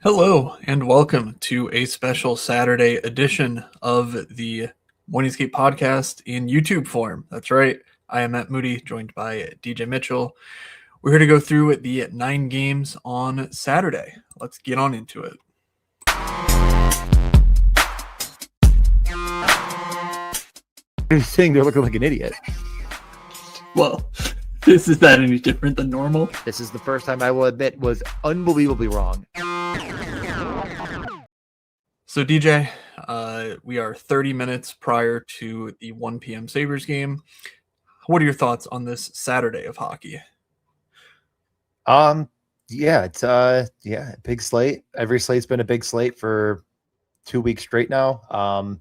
Hello and welcome to a special Saturday edition of the Morningscape podcast in YouTube form. That's right. I am Matt Moody, joined by DJ Mitchell. We're here to go through the 9 games on Saturday. Let's get on into it. You're sitting there looking like an idiot. Well, is that any different than normal? This is the first time I will admit was unbelievably wrong. So DJ, we are 30 minutes prior to the 1 p.m. Sabres game. What are your thoughts on this Saturday of hockey? Yeah, it's big slate. Every slate's been a big slate for 2 weeks straight now.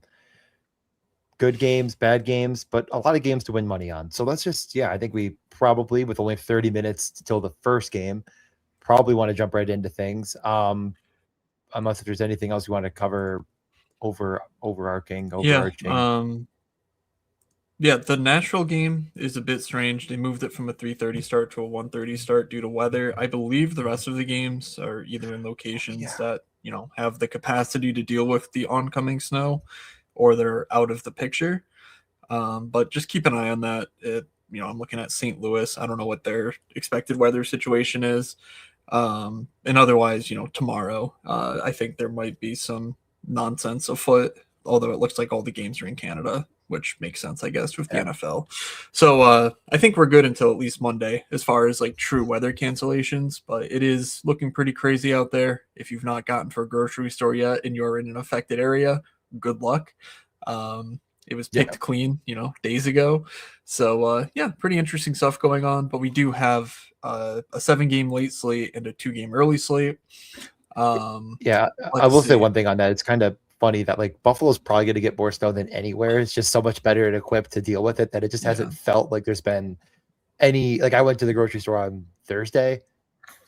Good games, bad games, but a lot of games to win money on. So let's just, I think we probably, with only 30 minutes till the first game, probably want to jump right into things. Unless if there's anything else you want to cover overarching. Yeah, the Nashville game is a bit strange. They moved it from a 3:30 start to a 1:30 start due to weather. I believe the rest of the games are either in locations that, have the capacity to deal with the oncoming snow, or they're out of the picture. But just keep an eye on that. I'm looking at St. Louis. I don't know what their expected weather situation is. And otherwise, tomorrow, I think there might be some nonsense afoot, although it looks like all the games are in Canada, which makes sense, I guess, with the NFL. So I think we're good until at least Monday as far as like true weather cancellations, but it is looking pretty crazy out there. If you've not gotten to a grocery store yet and you're in an affected area, good luck. It was picked clean, days ago. So pretty interesting stuff going on, but we do have a 7-game late slate and a 2-game early slate. I will say one thing on that. It's kind of funny that like Buffalo's probably going to get more snow than anywhere. It's just so much better equipped to deal with it that it just hasn't felt like there's been any. Like I went to the grocery store on Thursday,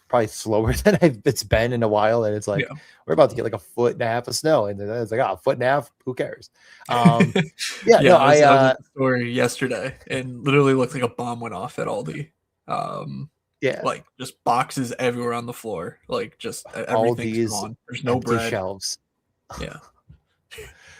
probably slower than it's been in a while, and it's like we're about to get like 1.5 foot of snow, and it's like 1.5 foot. Who cares? I was at the store yesterday, and literally looked like a bomb went off at Aldi. Like just boxes everywhere on the floor, like just everything's gone. There's no bread. Shelves.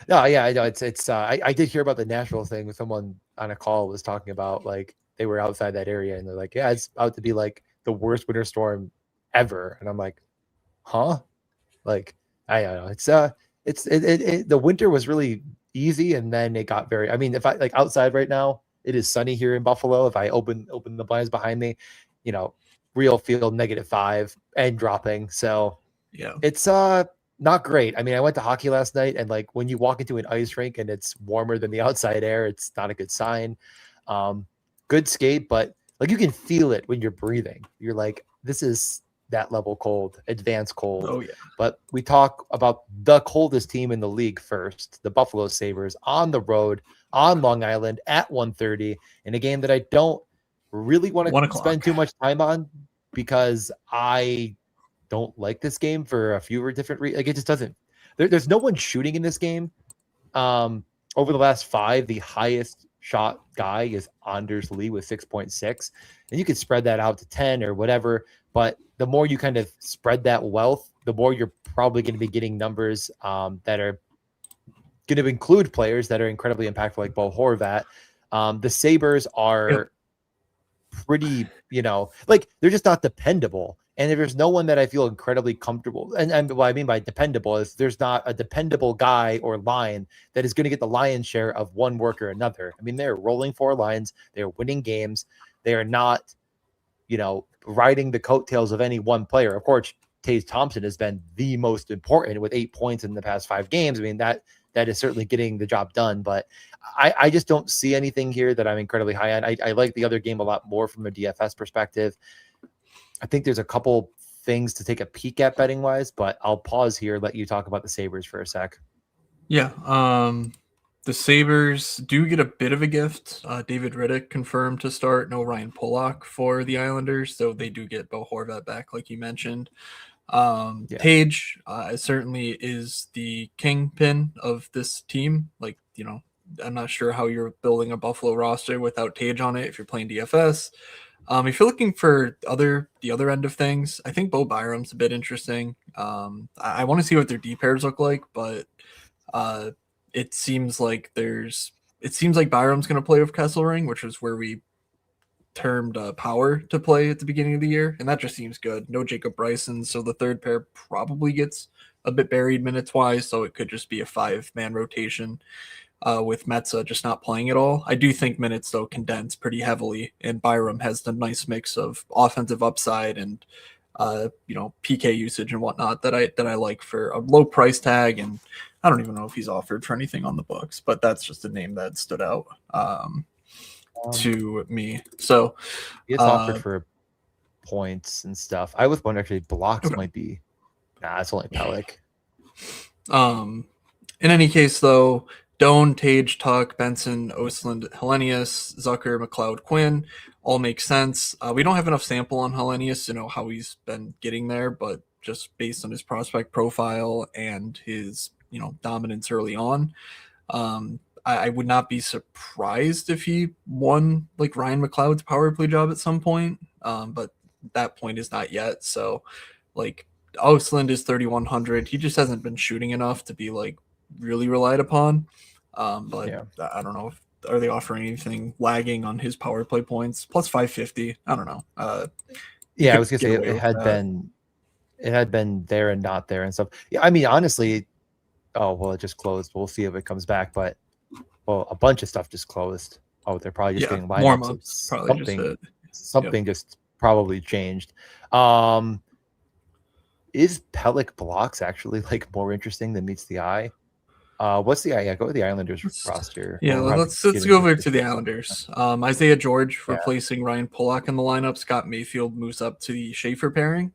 No, I know it's I did hear about the Nashville thing with someone on a call was talking about like they were outside that area and they're like, it's about to be like the worst winter storm ever, and I'm like, huh? Like I don't know. The winter was really easy, and then it got very. I mean, if I like outside right now, it is sunny here in Buffalo. If I open the blinds behind me, real feel -5 and dropping. So it's not great. I mean, I went to hockey last night, and like when you walk into an ice rink and it's warmer than the outside air, it's not a good sign. Good skate, but like you can feel it when you're breathing. You're like, this is that level cold, advanced cold. Oh yeah. But we talk about the coldest team in the league first, the Buffalo Sabres on the road on Long Island at 1:30 in a game that I don't really want to spend too much time on because I don't like this game for a few different reasons. Like it just doesn't. There's no one shooting in this game. Over the last 5, the highest shot guy is Anders Lee with 6.6, and you could spread that out to 10 or whatever. But the more you kind of spread that wealth, the more you're probably going to be getting numbers that are going to include players that are incredibly impactful, like Bo Horvat. The Sabres are pretty, like they're just not dependable. And if there's no one that I feel incredibly comfortable, and what I mean by dependable is there's not a dependable guy or line that is going to get the lion's share of one work or another. I mean, they're rolling 4 lines. They're winning games. They are not, riding the coattails of any one player. Of course, Tage Thompson has been the most important with 8 points in the past 5 games. I mean, that is certainly getting the job done. But I just don't see anything here that I'm incredibly high on. I like the other game a lot more from a DFS perspective. I think there's a couple things to take a peek at betting wise, but I'll pause here, let you talk about the Sabres for a sec. Yeah. The Sabres do get a bit of a gift. David Riddick confirmed to start. No Ryan Pulock for the Islanders, so they do get Bo Horvat back, like you mentioned. Tage certainly is the kingpin of this team. Like, I'm not sure how you're building a Buffalo roster without Tage on it if you're playing DFS. If you're looking for the other end of things, I think Bo Byram's a bit interesting. I want to see what their D pairs look like, but it seems like Byram's going to play with Kesselring, which is where we termed Power to play at the beginning of the year, and that just seems good. No Jacob Bryson, so the third pair probably gets a bit buried minutes wise, so it could just be a 5-man rotation. With Metza just not playing at all. I do think minutes, though, condense pretty heavily, and Byram has the nice mix of offensive upside and PK usage and whatnot that I like for a low price tag. And I don't even know if he's offered for anything on the books, but that's just a name that stood out to me. So it's offered for points and stuff. I was wondering actually blocks might be. Nah, it's only Pellick. In any case, though, Doan, Tage, Tuck, Benson, Ostlund, Hellenius, Zucker, McLeod, Quinn all make sense. We don't have enough sample on Hellenius to know how he's been getting there, but just based on his prospect profile and his dominance early on, I would not be surprised if he won like Ryan McLeod's power play job at some point, but that point is not yet. So like Ostlund is 3,100. He just hasn't been shooting enough to be like really relied upon. But yeah. I don't know. Are they offering anything lagging on his power play points? Plus 550. I don't know. I was gonna say it had been there and not there and stuff. Yeah, I mean, honestly, it just closed. We'll see if it comes back. But a bunch of stuff just closed. Oh, they're probably just getting lineups. More months. Probably something just probably changed. Is Pellick blocks actually like more interesting than meets the eye? What's the go with the Islanders roster? Yeah, let's go over to the Islanders. Isaiah George replacing Ryan Pulock in the lineup. Scott Mayfield moves up to the Schaefer pairing.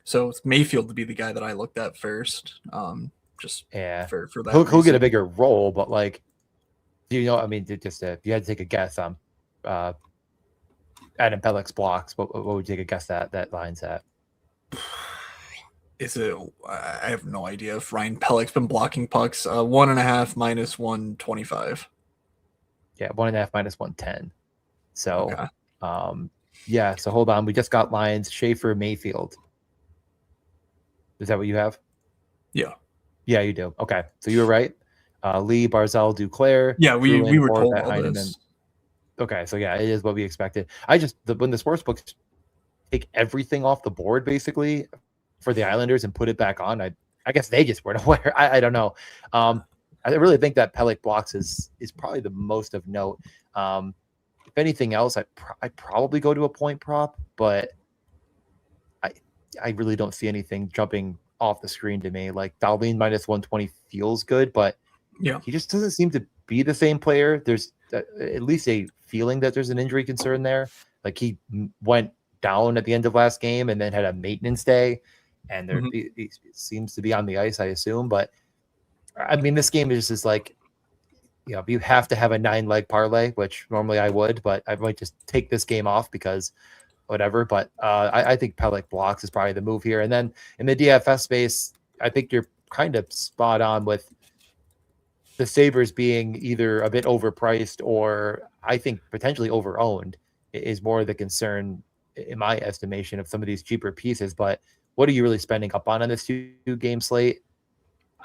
So it's Mayfield to be the guy that I looked at first. For that. He'll get a bigger role, but like, I mean, just if you had to take a guess on Adam Pellick's blocks, what would you take a guess that line's at? I have no idea if Ryan Pellick's been blocking pucks. 1.5 minus 125. Yeah, 1.5 minus 110. So, okay. So hold on. We just got lines. Schaefer, Mayfield. Is that what you have? Yeah. Yeah, you do. Okay, so you were right. Lee, Barzal, Duclair. Yeah, we were told all this. Okay, so yeah, it is what we expected. When the sports books take everything off the board, basically, for the Islanders and put it back on, I guess they just weren't aware. I don't know. I really think that Pellick blocks is probably the most of note. If anything else, I'd probably go to a point prop, but I really don't see anything jumping off the screen to me. Like Dahlin minus 120 feels good, but he just doesn't seem to be the same player. There's at least a feeling that there's an injury concern there. Like he went down at the end of last game and then had a maintenance day. And he seems to be on the ice, I assume. But I mean, this game is just like, you have to have a 9-leg parlay, which normally I would, but I might just take this game off because whatever. But I think Pellick blocks is probably the move here. And then in the DFS space, I think you're kind of spot on with the Sabres being either a bit overpriced or I think potentially overowned is more the concern in my estimation of some of these cheaper pieces. But what are you really spending up on this 2-game slate?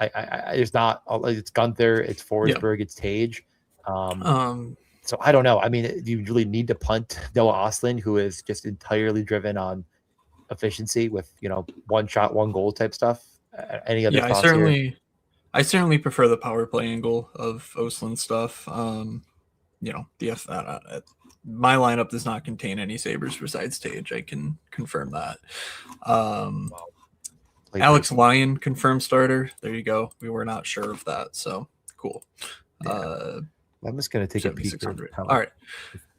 There's not. It's Gunther, it's Forsberg, it's Tage. So I don't know. I mean, do you really need to punt Noah Ostlund, who is just entirely driven on efficiency with 1 shot, 1 goal type stuff? Any other thoughts here? I certainly prefer the power play angle of Ostlund stuff. My lineup does not contain any Sabres besides Tage. I can confirm that. Alex Lyon confirmed starter. There you go. We were not sure of that, so cool. Yeah. I'm just going to take a peek. All right.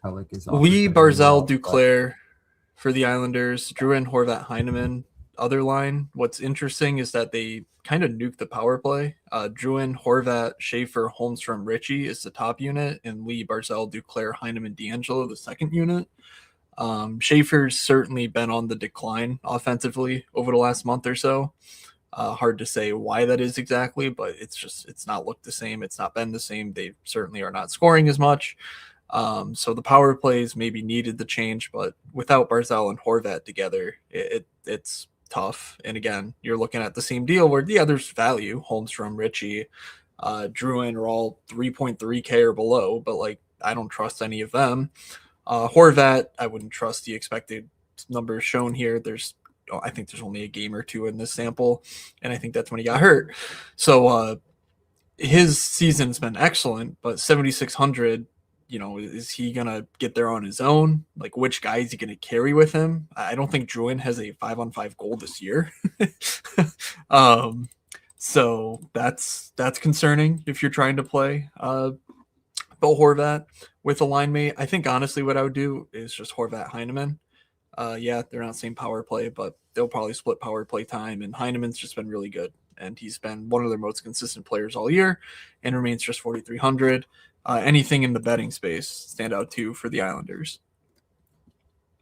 Lee, Barzal, Duclair for the Islanders. Drouin, Horvat, Heineman. Other line. What's interesting is that they kind of nuked the power play. Drouin, Horvat, Schaefer, Holmstrom, Ritchie is the top unit, and Lee, Barzal, Duclair, Heineman, D'Angelo the second unit. Schaefer's certainly been on the decline offensively over the last month or so. Hard to say why that is exactly, but it's not looked the same. It's not been the same. They certainly are not scoring as much. So the power plays maybe needed the change, but without Barzal and Horvat together, it's tough. And again, you're looking at the same deal where there's value. Holmstrom, Richie, Druin are all 3.3K or below, but like I don't trust any of them. Horvat, I wouldn't trust the expected numbers shown here. I think there's only a game or two in this sample, and I think that's when he got hurt. So his season's been excellent, but 7,600, is he going to get there on his own? Like, which guy is he going to carry with him? I don't think Druin has a 5-on-5 goal this year. So that's concerning if you're trying to play Bo Horvat with a line mate. I think, honestly, what I would do is just Horvat Heineman. Yeah, they're not same power play, but they'll probably split power play time, and Heineman's just been really good. And he's been one of their most consistent players all year and remains just 4,300. Anything in the betting space stand out too for the Islanders?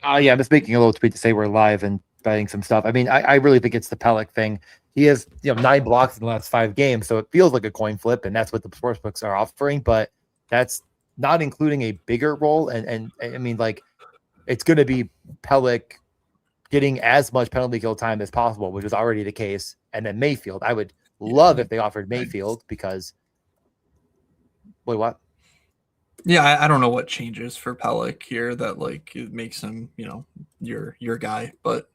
Yeah, I'm just making a little tweet to say we're live and betting some stuff. I mean, I really think it's the Pelech thing. He has 9 blocks in the last 5 games, so it feels like a coin flip, and that's what the sportsbooks are offering. But that's not including a bigger role. And I mean, like, it's going to be Pelech getting as much penalty kill time as possible, which is already the case. And then Mayfield, I would love if they offered Mayfield because wait, what? Yeah, I don't know what changes for Pelech here that like it makes him, your guy, but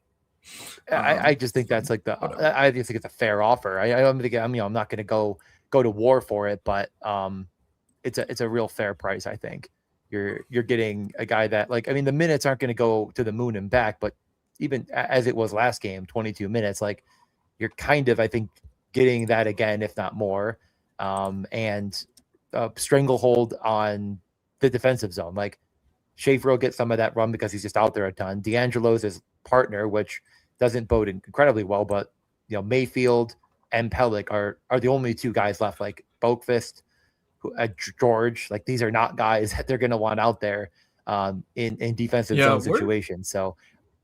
I just think that's like I just think it's a fair offer. I don't think I'm not going to go to war for it, but it's a real fair price. I think you're getting a guy that, like, I mean, the minutes aren't going to go to the moon and back, but even as it was last game, 22 minutes, like you're kind of, I think, getting that again, if not more, and stranglehold on the defensive zone. Like Schaefer will get some of that run because he's just out there a ton. D'Angelo's his partner, which doesn't bode incredibly well, but Mayfield and Pelech are the only 2 guys left. Like Boakvist, George, like these are not guys that they're going to want out there in defensive zone situations. So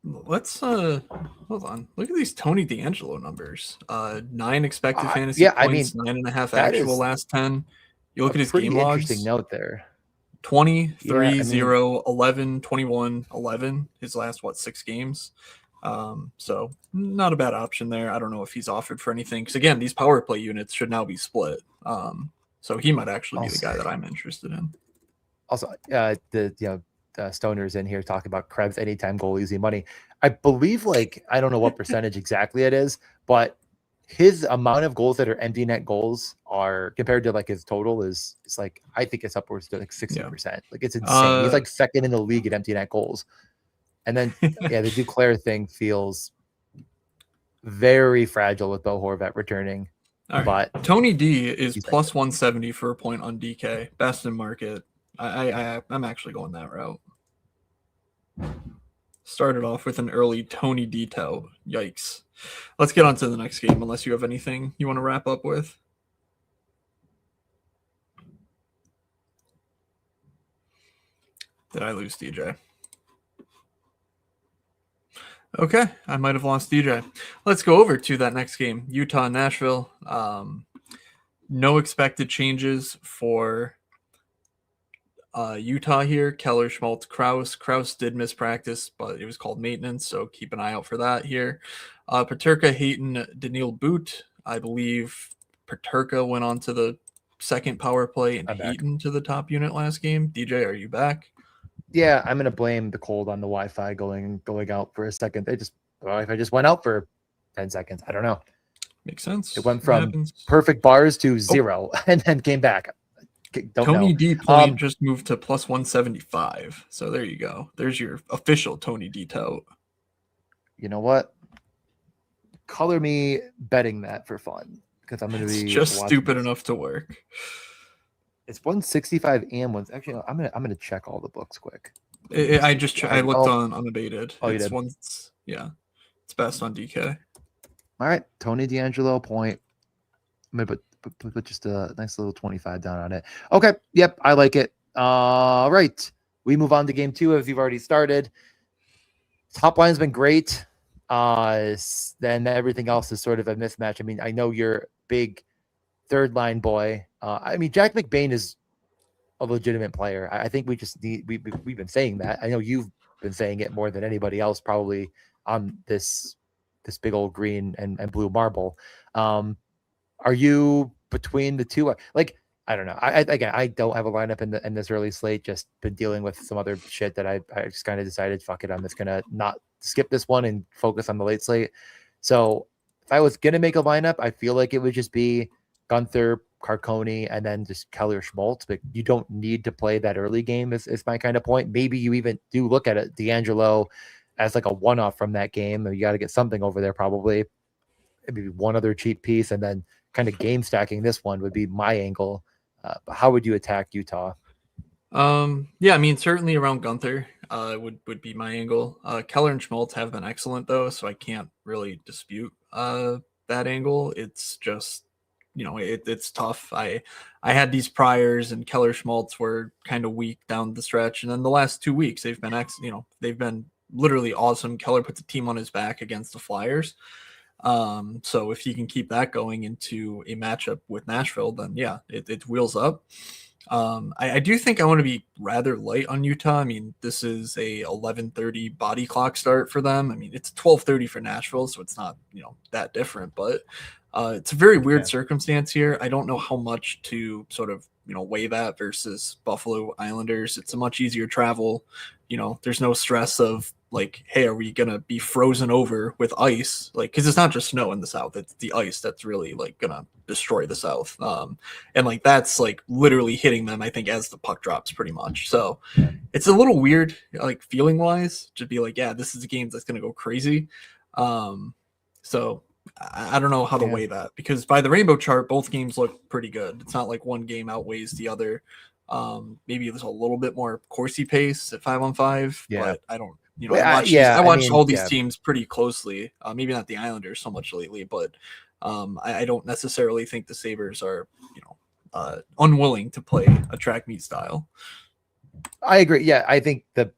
let's hold on. Look at these Tony D'Angelo numbers. 9 expected fantasy points, 9.5 actual last 10. You look at his game logs. Interesting note there. 20, 3, 0, 11, 21, 11. His last 6 games. So not a bad option there. I don't know if he's offered for anything because again, these power play units should now be split. So he might actually be the guy that I'm interested in. Also, the Stoners in here talking about Krebs anytime goal, easy money. I believe, like, I don't know what percentage exactly it is, but his amount of goals that are empty net goals are compared to like his total is like, I think it's upwards to like 60%. Like it's insane. He's like second in the league at empty net goals. And then the Duclair thing feels very fragile with Bo Horvat returning. Right. But Tony D is plus 170 for a point on DK, best in market. I'm actually going that route. Started off with an early Tony D tout. Yikes. Let's get on to the next game unless you have anything you want to wrap up with. Did I lose DJ? Okay, I might have lost DJ. Let's go over to that next game, Utah, Nashville. No expected changes for Utah here. Keller, Schmaltz, Kraus. Kraus did miss practice, but it was called maintenance, so keep an eye out for that here. Paterka, Hayton, Daniil Boot. I believe Paterka went on to the second power play and Hayton to the top unit last game. DJ, are you back? Yeah, I'm gonna blame the cold on the Wi-Fi going out for a second. Wi-Fi just went out for 10 seconds. I don't know. Makes sense. It went from perfect bars to 0 and then came back. Tony D point just moved to plus 175. So there you go. There's your official Tony D tout. You know what? Color me betting that for fun because I'm going to be just stupid enough to work. It's 165 and ones. Actually, I'm gonna check all the books quick. I looked on unabated. Oh, you did? It's best on DK. All right, Tony D'Angelo point. I'm gonna put just a nice little 25 down on it. Okay, yep, I like it. All right, we move on to game 2 as you've already started. Top line's been great. Then everything else is sort of a mismatch. I mean, I know you're big third line boy. I mean, Jack McBain is a legitimate player. I think we just need, we've been saying that. I know you've been saying it more than anybody else probably on this big old green and blue marble. Are you between the two? Like, I don't know. Again, I don't have a lineup in this early slate. Just been dealing with some other shit that I just kind of decided, fuck it, I'm just gonna not skip this one and focus on the late slate. So if I was gonna make a lineup, I feel like it would just be Gunther, Carconi, and then just Keller Schmaltz. But you don't need to play that early game. Is my kind of point. Maybe you even do look at it, D'Angelo, as like a one-off from that game. You got to get something over there probably. Maybe one other cheap piece, and then kind of game stacking this one would be my angle. How would you attack Utah? Yeah, I mean, certainly around Gunther would be my angle. Keller and Schmaltz have been excellent though, so I can't really dispute that angle. It's just, it's tough. I had these priors, and Keller Schmaltz were kind of weak down the stretch, and then the last 2 weeks they've been they've been literally awesome. Keller puts a team on his back against the Flyers. So if he can keep that going into a matchup with Nashville, then yeah, it wheels up. I do think I want to be rather light on Utah. I mean, this is a 11:30 body clock start for them. I mean, it's 12:30 for Nashville, so it's not, that different, but it's a very weird circumstance here. I don't know how much to sort of, weigh that versus Buffalo Islanders. It's a much easier travel. There's no stress of like, hey, are we going to be frozen over with ice? Like, because it's not just snow in the South. It's the ice that's really like going to destroy the South. And like, that's like literally hitting them, I think, as the puck drops pretty much. So it's a little weird, like feeling wise, to be like, yeah, this is a game that's going to go crazy. So I don't know how to weigh that, because by the rainbow chart, both games look pretty good. It's not like one game outweighs the other. Maybe there's a little bit more Corsi pace at 5-on-5, but I don't, I watch all these teams pretty closely. Maybe not the Islanders so much lately, but I don't necessarily think the Sabres are, unwilling to play a track meet style. I agree. Yeah, I think the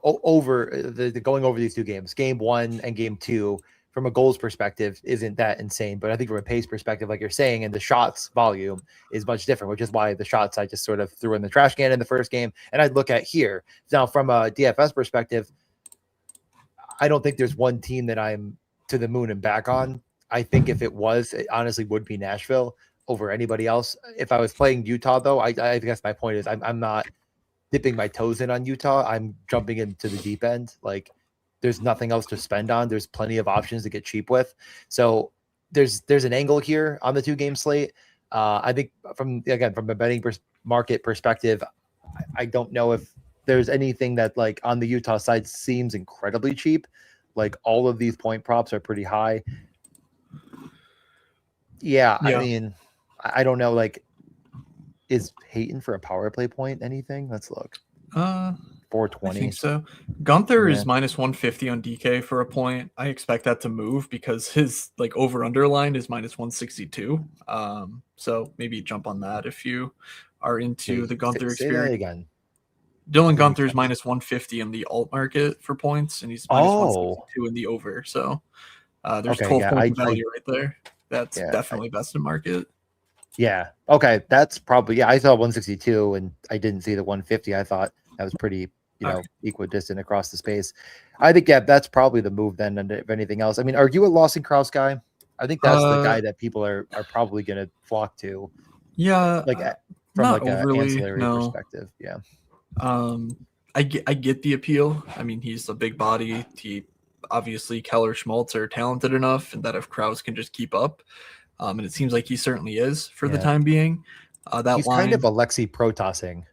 over the going over these two games, game one and game two, from a goals perspective, isn't that insane. But I think from a pace perspective, like you're saying, and the shots volume is much different, which is why the shots I just sort of threw in the trash can in the first game. And I'd look at here. Now, from a DFS perspective, I don't think there's one team that I'm to the moon and back on. I think if it was, it honestly would be Nashville over anybody else. If I was playing Utah, though, I guess my point is I'm not dipping my toes in on Utah. I'm jumping into the deep end. Like, there's nothing else to spend on. There's plenty of options to get cheap with. So there's an angle here on the 2-game slate. I think from a betting market perspective, I don't know if there's anything that like on the Utah side seems incredibly cheap. Like all of these point props are pretty high. Yeah. I mean, I don't know. Like, is Hayton for a power play point anything? Let's look. 420. I think so. Gunther is minus 150 on DK for a point. I expect that to move because his like over underline is minus 162. So maybe jump on that if you are into the Gunther experience. Again. Dylan Gunther's minus 150 in the alt market for points, and he's minus 162 in the over. So there's 12 points value right there. That's definitely best in market. Yeah. Okay. That's probably, I saw 162 and I didn't see the 150. I thought that was pretty, equidistant across the space. I think, that's probably the move then. And if anything else, I mean, are you a Lawson Krause guy? I think that's the guy that people are probably going to flock to. Yeah. Like from like an ancillary perspective. Yeah. I get the appeal. I mean, he's a big body. Obviously Keller Schmaltz are talented enough, and that if Krause can just keep up, and it seems like he certainly is for the time being. He's kind of Alexi Protasing,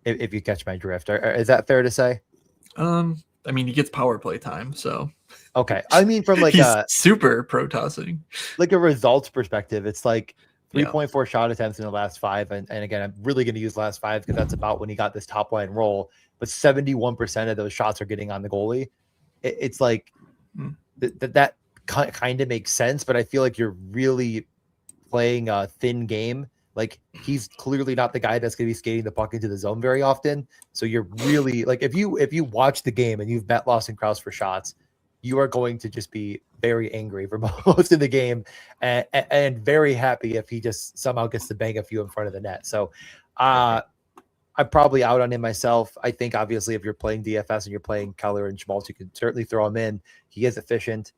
if you catch my drift. Is that fair to say? I mean, he gets power play time, so okay. I mean, from like he's super Protasing, like a results perspective, it's like 3.4 shot attempts in the last 5, and again, I'm really going to use last 5 because that's about when he got this top line roll. But 71% of those shots are getting on the goalie. It's like that kind of makes sense, but I feel like you're really playing a thin game. Like, he's clearly not the guy that's going to be skating the puck into the zone very often. So you're really like, if you watch the game and you've bet Lawson Krause for shots, you are going to just be very angry for most of the game and very happy if he just somehow gets to bang a few in front of the net. So I'm probably out on him myself. I think obviously if you're playing DFS and you're playing Keller and Schmaltz, you can certainly throw him in. He is efficient,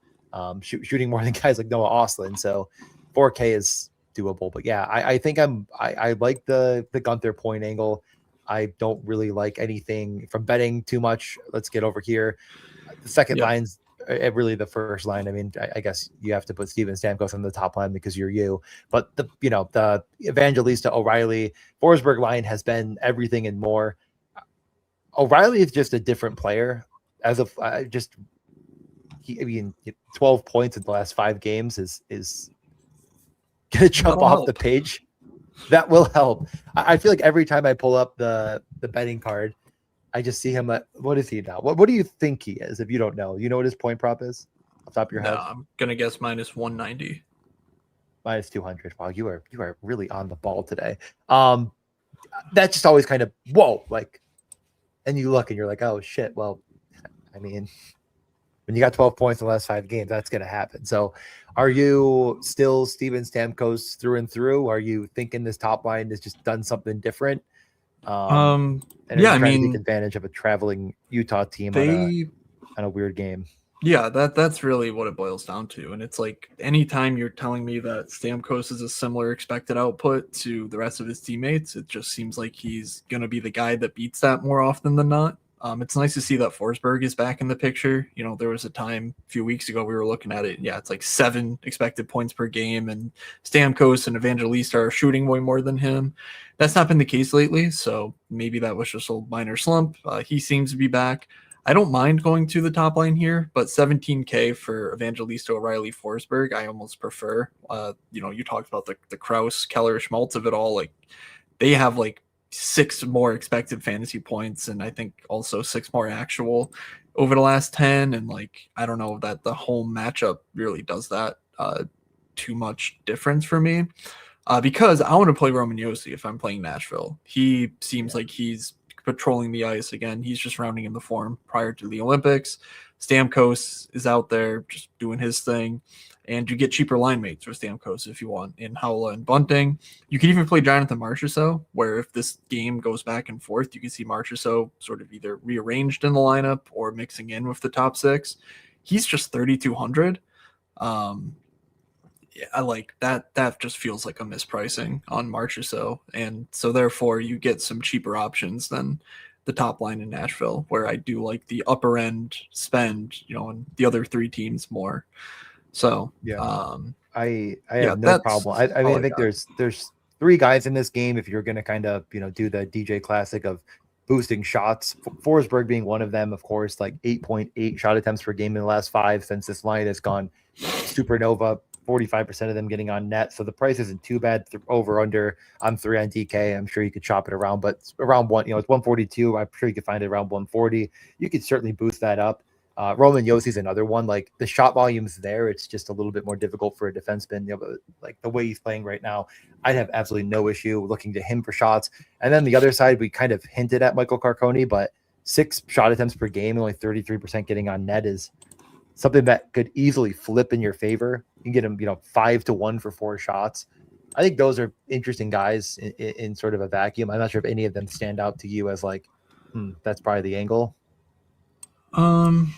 shooting more than guys like Noah Ostlund. So 4K is doable. But yeah, I think I like the Gunther point angle. I don't really like anything from betting too much. Let's get over here. The second line's really the first line. I mean, I guess you have to put Steven Stamkos on the top line because you're you. But the Evangelista, O'Reilly, Forsberg line has been everything and more. O'Reilly is just a different player. As of 12 points in the last 5 games is gonna jump off the page. That will help. I feel like every time I pull up the betting card, I just see him at, what is he now? What do you think he is? If you don't know, you know what his point prop is off the top of your head? I'm gonna guess minus 190. Minus 200. Wow, you are really on the ball today. That just always kind of and you look and you're like, oh shit. Well, I mean, when you got 12 points in the last 5 games, that's gonna happen. So, are you still Steven Stamkos through and through? Are you thinking this top line has just done something different? And I mean, take advantage of a traveling Utah team on a weird game. Yeah, that's really what it boils down to. And it's like anytime you're telling me that Stamkos is a similar expected output to the rest of his teammates, it just seems like he's going to be the guy that beats that more often than not. It's nice to see that Forsberg is back in the picture. You know, there was a time a few weeks ago we were looking at it. Yeah, it's like 7 expected points per game, and Stamkos and Evangelista are shooting way more than him. That's not been the case lately, so maybe that was just a minor slump. He seems to be back. I don't mind going to the top line here, but 17K for Evangelista, O'Reilly, Forsberg, I almost prefer. You talked about the Kraus, Keller, Schmaltz of it all. Like, they have like 6 more expected fantasy points, and I think also 6 more actual over the last 10. And like, I don't know that the home matchup really does that too much difference for me, because I want to play Roman Josi if I'm playing Nashville. He seems like he's patrolling the ice again. He's just rounding in the form prior to the Olympics. Stamkos is out there just doing his thing. And you get cheaper line mates for Stamkos if you want in Howla and Bunting. You can even play Jonathan Marchessault, where if this game goes back and forth, you can see Marchessault sort of either rearranged in the lineup or mixing in with the top 6. He's just 3,200. I like that. That just feels like a mispricing on Marchessault. And so therefore you get some cheaper options than the top line in Nashville, where I do like the upper end spend, and the other 3 teams more. So I have no problem. I mean, I think there's 3 guys in this game. If you're going to kind of do the DJ classic of boosting shots, Forsberg being one of them, of course, like 8.8 shot attempts per game in the last 5 since this line has gone supernova. 45% of them getting on net, so the price isn't too bad. Over under, I'm 3 on DK. I'm sure you could shop it around, but around it's 142. I'm sure you could find it around 140. You could certainly boost that up. Roman Josi's another one. Like, the shot volume's there. It's just a little bit more difficult for a defenseman. Like the way he's playing right now, I'd have absolutely no issue looking to him for shots. And then the other side, we kind of hinted at Michael Carconi, but 6 shot attempts per game, only 33% getting on net is something that could easily flip in your favor. You can get him, 5-1 for 4 shots. I think those are interesting guys in sort of a vacuum. I'm not sure if any of them stand out to you as like, that's probably the angle. Man,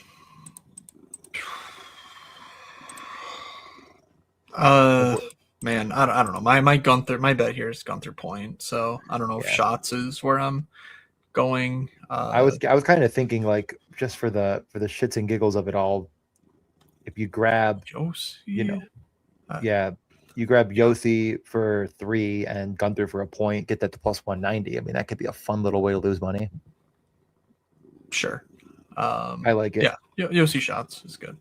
I don't know. My bet here is Gunther point. So I don't know if shots is where I'm going. I was kind of thinking, like, just for the shits and giggles of it all, if you grab Josie, you grab Josi for 3 and Gunther for a point, get that to plus 190. I mean, that could be a fun little way to lose money. Sure. I like it. Yeah, Josi shots is good.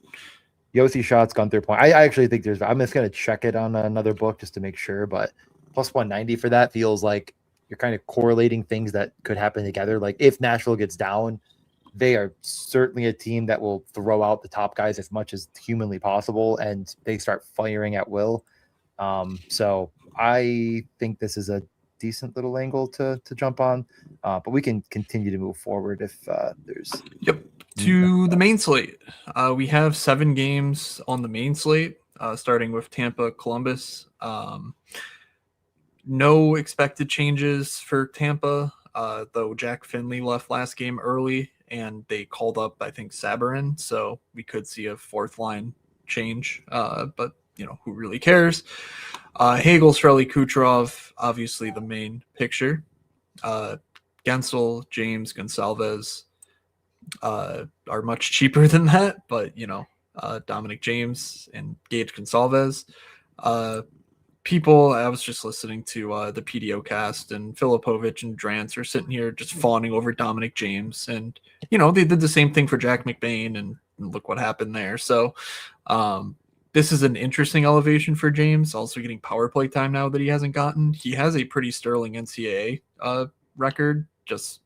Josi shots, Gunther point. I actually think I'm just going to check it on another book just to make sure, but plus 190 for that feels like you're kind of correlating things that could happen together. Like, if Nashville gets down, they are certainly a team that will throw out the top guys as much as humanly possible, and they start firing at will. So I think this is a decent little angle to jump on, but we can continue to move forward if there's. Yep. To the main slate, we have 7 games on the main slate, starting with Tampa, Columbus. No expected changes for Tampa. though Jack Finley left last game early, and they called up, I think, Sabarin, so we could see a fourth line change, but who really cares? Hagel, Strelly, Kucherov, obviously the main picture. Gensel, James, Gonsalves are much cheaper than that, but Dominic James and Gage Gonsalves. People, I was just listening to the PDO cast, and Filipovich and Drance are sitting here just fawning over Dominic James, and they did the same thing for Jack McBain, and look what happened there. So this is an interesting elevation for James, also getting power play time now that he hasn't gotten. He has a pretty sterling NCAA record, just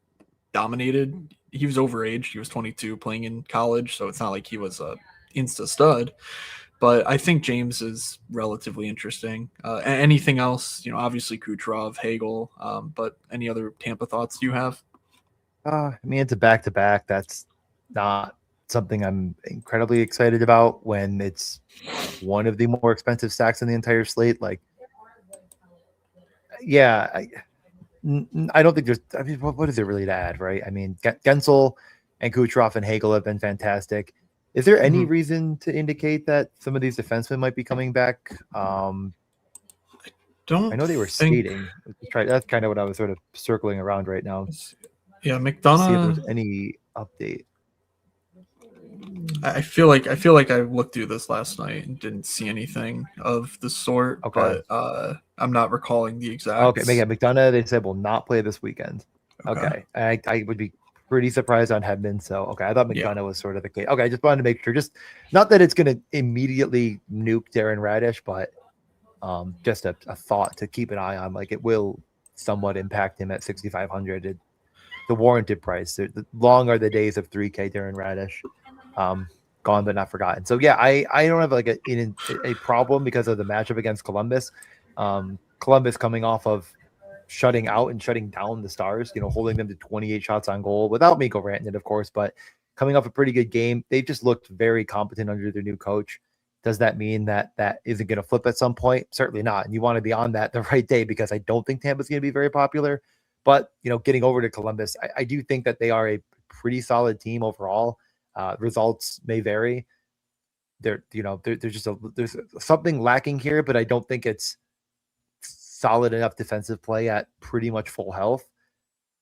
dominated. He was overaged. He was 22 playing in college, so it's not like he was a insta stud. But I think James is relatively interesting. Anything else? Obviously Kucherov, Hagel, but any other Tampa thoughts you have? I mean, it's a back-to-back. That's not something I'm incredibly excited about when it's one of the more expensive stacks in the entire slate. Like, yeah, I don't think there's. I mean, what is there really to add, right? I mean, Gensel and Kucherov and Hagel have been fantastic. Is there any reason to indicate that some of these defensemen might be coming back? I know they were skating. That's kind of what I was sort of circling around right now. Yeah, McDonough. See if there's any update. I feel like I looked through this last night and didn't see anything of the sort. Okay. But I'm not recalling the exact. Okay, yeah, McDonough, they said will not play this weekend. Okay. I would be pretty surprised on Hedman. So, okay, I thought McDonough was sort of the case. Okay, I just wanted to make sure, just not that it's going to immediately nuke Darren Radish, but just a thought to keep an eye on. Like, it will somewhat impact him at 6,500. The warranted price. Long are the days of 3K Darren Radish. Gone but not forgotten. So, yeah, I don't have like a problem because of the matchup against Columbus. Columbus coming off of shutting out and shutting down the Stars, holding them to 28 shots on goal without Mikko Rantanen, of course, but coming off a pretty good game. They've just looked very competent under their new coach. Does that mean that isn't going to flip at some point? Certainly not. And you want to be on that the right day, because I don't think Tampa's going to be very popular. But, getting over to Columbus, I do think that they are a pretty solid team overall. Results may vary. There's something lacking here, but I don't think it's solid enough defensive play at pretty much full health.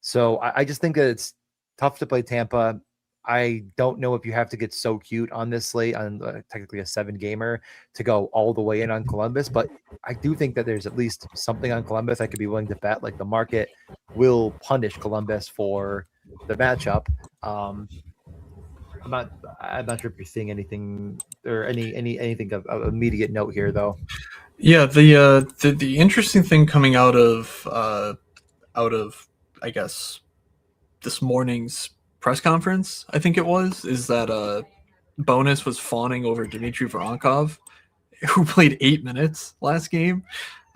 So I just think that it's tough to play Tampa. I don't know if you have to get so cute on this slate, on technically a 7-gamer, to go all the way in on Columbus, but I do think that there's at least something on Columbus I could be willing to bet. Like, the market will punish Columbus for the matchup. I'm not sure if you're seeing anything or anything of immediate note here, though. Yeah, the interesting thing coming out of I guess this morning's press conference, I think it was, is that Bonus was fawning over Dmitry Voronkov, who played 8 minutes last game.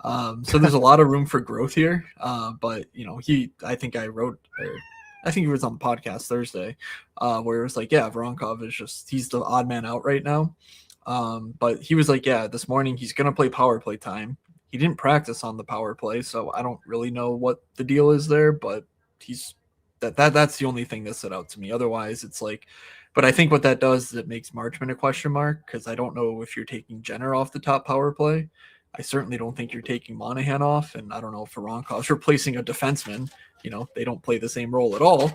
So there's a lot of room for growth here. But I think he was on the podcast Thursday, where it was like, yeah, Voronkov is he's the odd man out right now. But he was like, yeah, this morning he's going to play power play time. He didn't practice on the power play, so I don't really know what the deal is there, but that's the only thing that stood out to me. Otherwise, it's like, but I think what that does is it makes Marchman a question mark, because I don't know if you're taking Jenner off the top power play. I certainly don't think you're taking Monahan off, and I don't know if Voronkov's replacing a defenseman. They don't play the same role at all.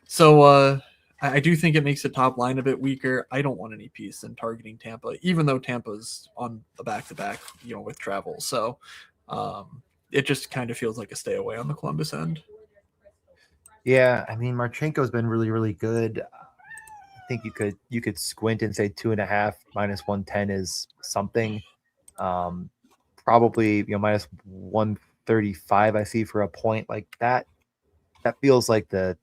So I do think it makes the top line a bit weaker. I don't want any piece in targeting Tampa, even though Tampa's on the back-to-back, with travel. So it just kind of feels like a stay away on the Columbus end. Yeah, I mean, Marchenko's been really, really good. I think you could squint and say 2.5 minus 110 is something. Probably minus 135 I see for a point like that. That feels like the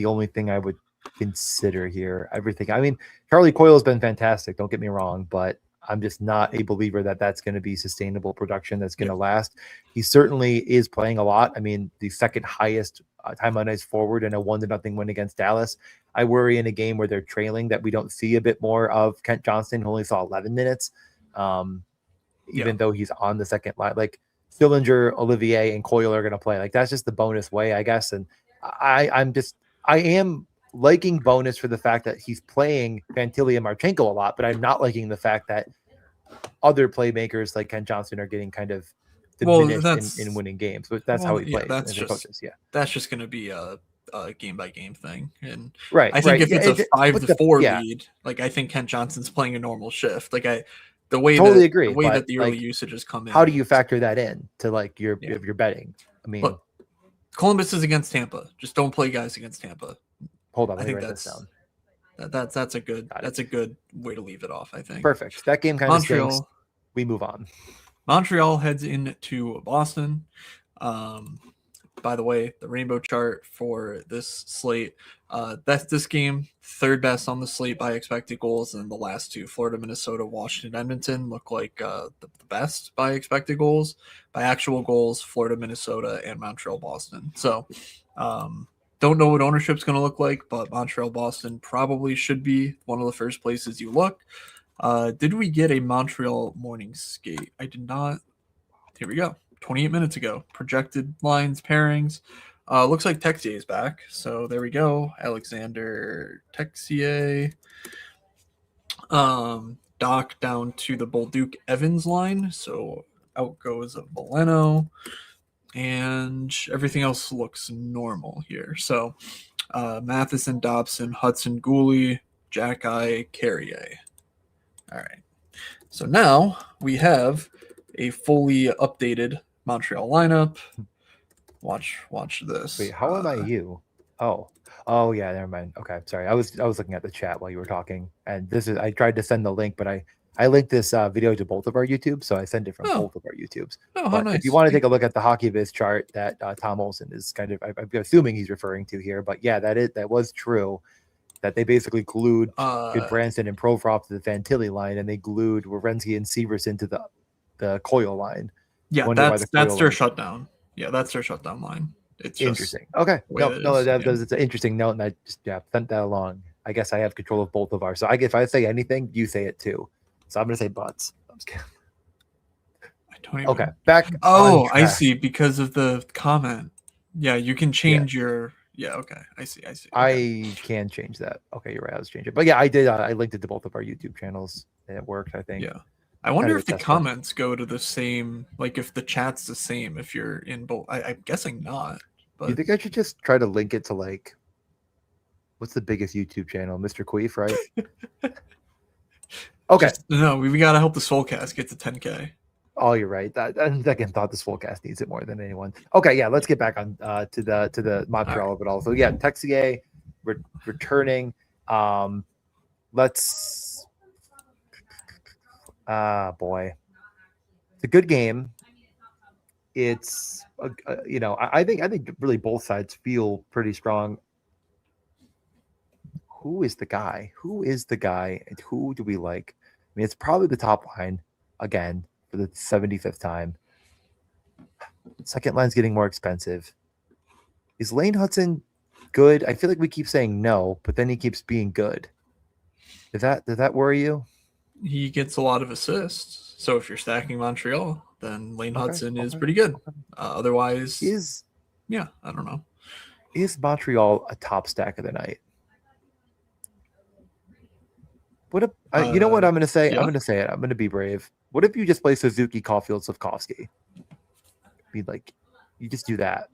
only thing I would consider here. Everything. I mean, Charlie Coyle has been fantastic. Don't get me wrong, but I'm just not a believer that that's going to be sustainable production that's going to last. He certainly is playing a lot. I mean, the second highest time on ice forward in a 1-0 win against Dallas. I worry in a game where they're trailing that we don't see a bit more of Kent Johnston, who only saw 11 minutes, even though he's on the second line. Like, Sillinger, Olivier, and Coyle are going to play. Like, that's just the bonus way, I guess. And I am liking Bonus for the fact that he's playing Fantilli and Marchenko a lot, but I'm not liking the fact that other playmakers like Ken Johnson are getting kind of diminished in winning games. But that's how he plays. That's just going to be a game by game thing. And right, I think if it's a 5-4 yeah. lead, like I think Ken Johnson's playing a normal shift. Like the way that the early usage has come in. How do you factor that in to like your betting? I mean, look, Columbus is against Tampa. Just don't play guys against Tampa. Hold on, let me write this down. That's a good way to leave it off, I think. Perfect. That game kind of stinks. We move on. Montreal heads into Boston. By the way, the rainbow chart for this slate, that's this game, third best on the slate by expected goals, and the last two, Florida, Minnesota, Washington, Edmonton, look like the best by expected goals. By actual goals, Florida, Minnesota, and Montreal, Boston. So don't know what ownership's going to look like, but Montreal, Boston probably should be one of the first places you look. Did we get a Montreal morning skate? I did not. Here we go. 28 minutes ago. Projected lines, pairings. Looks like Texier is back. So there we go. Alexander Texier. Doc down to the Bolduc Evans line. So out goes a Valeno. And everything else looks normal here. So Matheson, Dobson, Hudson, Gooley, Jack-Eye, Carrier. All right. So now we have a fully updated Montreal lineup. Watch this. Wait, how am I you? Oh yeah, never mind. Okay, sorry. I was looking at the chat while you were talking, and this is I tried to send the link, but I linked this video to both of our YouTubes, so I sent it from both of our YouTubes. Oh, how nice. If you want to take a look at the HockeyViz chart that Tom Olson is kind of, I'm assuming he's referring to here, but yeah, that was true. That they basically glued Goodbranson and Provorov to the Fantilli line, and they glued Werenski and Severson to the Coyle line. Yeah, that's their shutdown. Yeah, that's their shutdown line. It's interesting. Okay, it's an interesting note, and I just sent that along. I guess I have control of both of ours. So if I say anything, you say it too. So I'm gonna say butts. I'm just kidding. I don't even... Okay, back. Oh, I see. Because of the comment. Yeah, you can change your. Yeah, okay. I see. Okay. I can change that. Okay, you're right. I was changing it. But yeah, I did. I linked it to both of our YouTube channels, and it worked, I think. Yeah. I wonder if the comments go to the same, like if the chat's the same if you're in both. I'm guessing not. But you think I should just try to link it to like, what's the biggest YouTube channel? Mr. Queef, right? Okay. No, we got to help the Soulcast get to 10K. Oh, you're right. I second thought the Soulcast needs it more than anyone. Okay, yeah, let's get back on to the Montreal of it all. So yeah, Texier returning. Let's boy, it's a good game. It's I think really both sides feel pretty strong. Who is the guy? And who do we like? I mean, it's probably the top line again for the 75th time. Second line's getting more expensive. Is Lane Hudson good? I feel like we keep saying no, but then he keeps being good. Does that worry you? He gets a lot of assists. So if you're stacking Montreal, then Lane Hudson is pretty good. Otherwise, I don't know. Is Montreal a top stack of the night? What if you know what I'm going to say? Yeah. I'm going to say it. I'm going to be brave. What if you just play Suzuki, Caulfield, Slafkovsky? Be like, you just do that.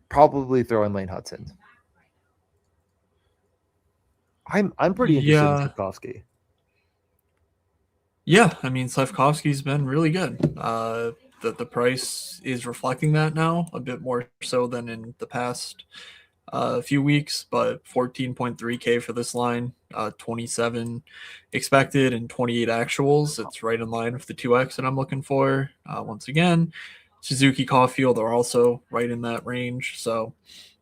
Probably throw in Lane Hudson. I'm pretty interested in Slafkovsky. Yeah, I mean Slafkovsky's been really good. The price is reflecting that now a bit more so than in the past few weeks, but 14.3K for this line, 27 expected and 28 actuals. It's right in line with the 2X that I'm looking for. Once again, Suzuki, Caulfield are also right in that range. So,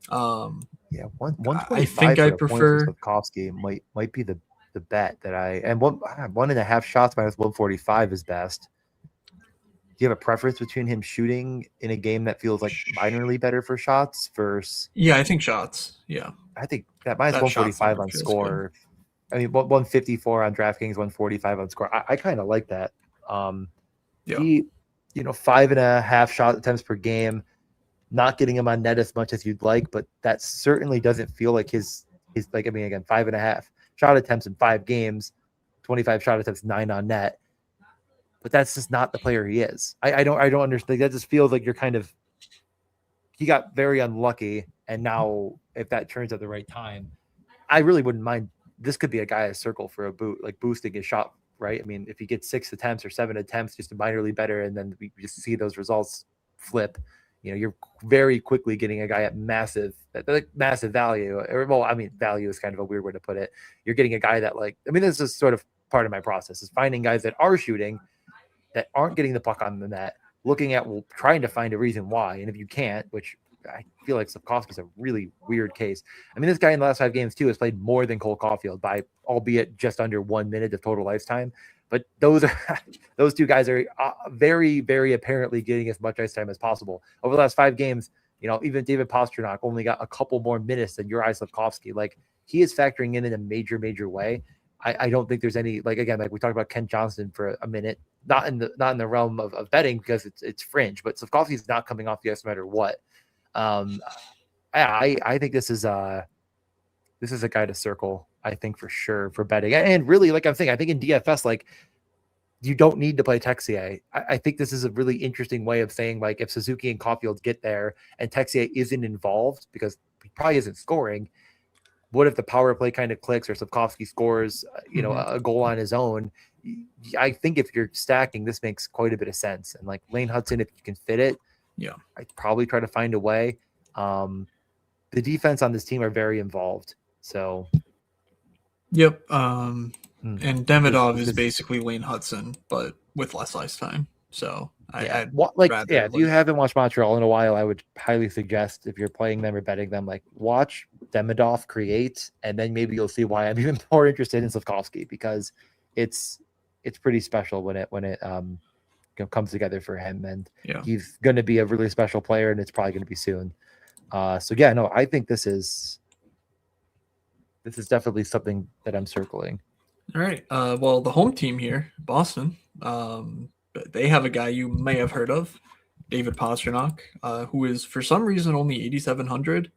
yeah, 125. I think I prefer Slafkovsky might be the bet that and 1.5 shots minus 145 is best. Do you have a preference between him shooting in a game that feels like minorly better for shots versus? Yeah, I think shots. Yeah, I think that minus 145 on score. Good. I mean, 154 on DraftKings, 145 on score. I kind of like that. He, 5.5 shot attempts per game, not getting him on net as much as you'd like, but that certainly doesn't feel like his like, I mean, again, 5.5 shot attempts in 5 games, 25 shot attempts, 9 on net. But that's just not the player he is. I don't understand. That just feels like he got very unlucky. And now if that turns at the right time, I really wouldn't mind. This could be a guy I circle for a boot, like boosting his shot, right? I mean, if he gets 6 attempts or 7 attempts, just minorly better, and then we just see those results flip, you're very quickly getting a guy at massive value. Or, well, I mean, value is kind of a weird way to put it. You're getting a guy that, like, I mean, this is sort of part of my process, is finding guys that are shooting, that aren't getting the puck on the net, looking at, trying to find a reason why. And if you can't, which I feel like Slafkovsky is a really weird case. I mean, this guy in the last 5 games too has played more than Cole Caulfield by, albeit just under 1 minute of total ice time. But those 2 guys are very, very apparently getting as much ice time as possible over the last 5 games. Even David Pastrnak only got a couple more minutes than Juraj Slafkovsky. Like, he is factoring in a major, major way. I don't think there's any, like, again, like we talked about Ken Johnston for a minute, not in the realm of betting because it's fringe, but Slafkovsky's not coming off the ice no matter what. I think this is a guy to circle, I think, for sure, for betting. And really, like I'm saying, I think in DFS, like, you don't need to play Texier. I think this is a really interesting way of saying, like, if Suzuki and Caulfield get there and Texier isn't involved because he probably isn't scoring, what if the power play kind of clicks or Slafkovsky scores, a goal on his own? I think if you're stacking, this makes quite a bit of sense. And, like, Lane Hudson, if you can fit it, I'd probably try to find a way. The defense on this team are very involved. So, yep. And Demidov is basically Lane Hudson, but with less ice time. So if you haven't watched Montreal in a while, I would highly suggest, if you're playing them or betting them, like, watch Demidov create, and then maybe you'll see why I'm even more interested in Slafkovsky, because it's pretty special when it comes together for him, and he's going to be a really special player, and it's probably going to be soon. I think this is definitely something that I'm circling. All right. Well, the home team here, Boston, they have a guy you may have heard of, David Pastrnak, who is for some reason only 8,700.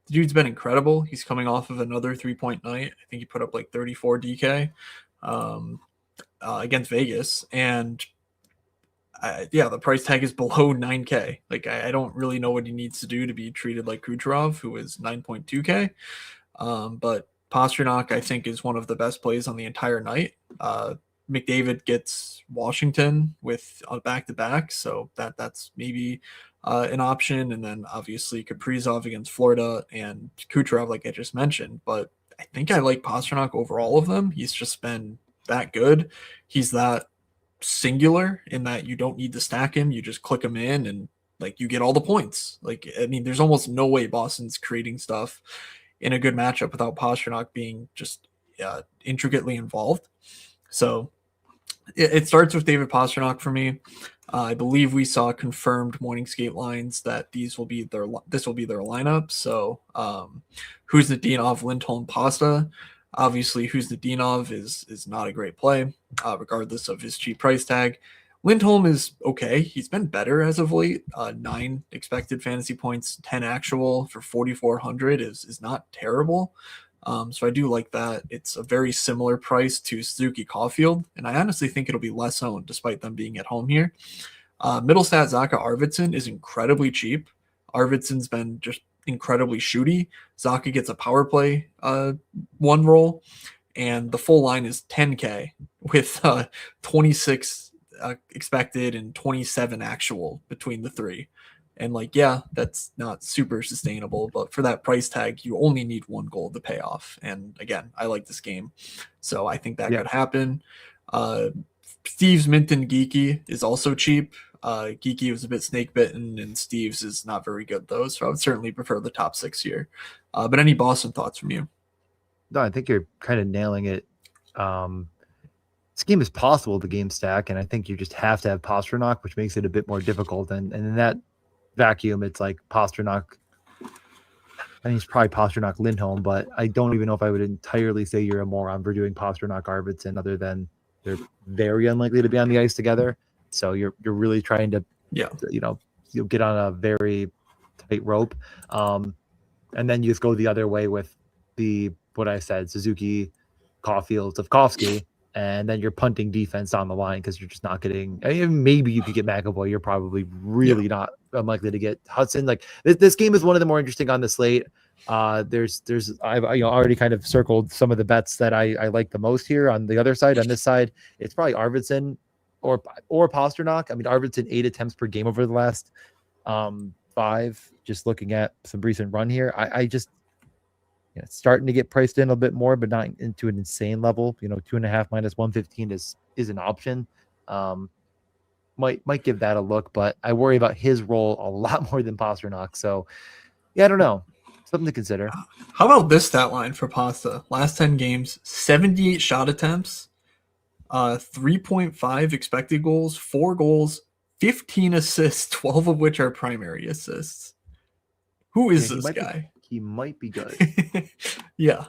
The dude's been incredible. He's coming off of another 3-point night. I think he put up like 34 DK against Vegas, and the price tag is below 9K. Like, I don't really know what he needs to do to be treated like Kucherov, who is 9.2K. But Pastrnak, I think, is one of the best plays on the entire night. McDavid gets Washington with a back-to-back, so that's maybe an option. And then obviously Kaprizov against Florida and Kucherov, like I just mentioned. But I think I like Pastrnak over all of them. He's just been that good. He's that singular in that you don't need to stack him. You just click him in and, like, you get all the points. Like, I mean, there's almost no way Boston's creating stuff in a good matchup without Pastrnak being just intricately involved. So it starts with David Pastrnak for me. I believe we saw confirmed morning skate lines that this will be their lineup. So Kuznetsov, Lindholm, Pasta. Obviously, Kuznetsov is not a great play, regardless of his cheap price tag. Lindholm is okay. He's been better as of late. 9 expected fantasy points, 10 actual for 4,400 is not terrible. So I do like that. It's a very similar price to Suzuki Caulfield, and I honestly think it'll be less owned despite them being at home here. Middlestat Zaka Arvidsson is incredibly cheap. Arvidsson's been just incredibly shooty. Zaka gets a power play 1 roll, and the full line is 10K with 26 expected and 27 actual between the 3. And, like, that's not super sustainable, but for that price tag, you only need 1 goal to pay off. And again, I like this game, so I think that could happen. Steve's Minton Geeky is also cheap. Geeky was a bit snake bitten, and Steve's is not very good though. So I would certainly prefer the top 6 here. But any Boston thoughts from you? No, I think you're kind of nailing it. This game is possible to game stack, and I think you just have to have Pastrnak, which makes it a bit more difficult. And in that vacuum, it's like Pastrnak. I think it's probably Pastrnak Lindholm, but I don't even know if I would entirely say you're a moron for doing Pastrnak Arvidsson, other than they're very unlikely to be on the ice together. So you're really trying to, you'll get on a very tightrope. And then you just go the other way with what I said, Suzuki, Caulfield, Slavkovsky, and then you're punting defense on the line because you're just not getting. I mean, maybe you could get McAvoy. You're probably really not unlikely to get Hudson. Like this game is one of the more interesting on the slate. There's I've already kind of circled some of the bets that I like the most here. On the other side, on this side, it's probably Arvidsson or Pasternak. I mean, Arvidsson 8 attempts per game over the last 5. Just looking at some recent run here, I just it's starting to get priced in a bit more, but not into an insane level. 2.5 minus 115 is an option. Might give that a look, but I worry about his role a lot more than Pasternak. So yeah, I don't know. Something to consider. How about this stat line for Pasta? Last 10 games, 78 shot attempts, 3.5 expected goals, 4 goals, 15 assists, 12 of which are primary assists. Who is this guy? He might be good. Yeah.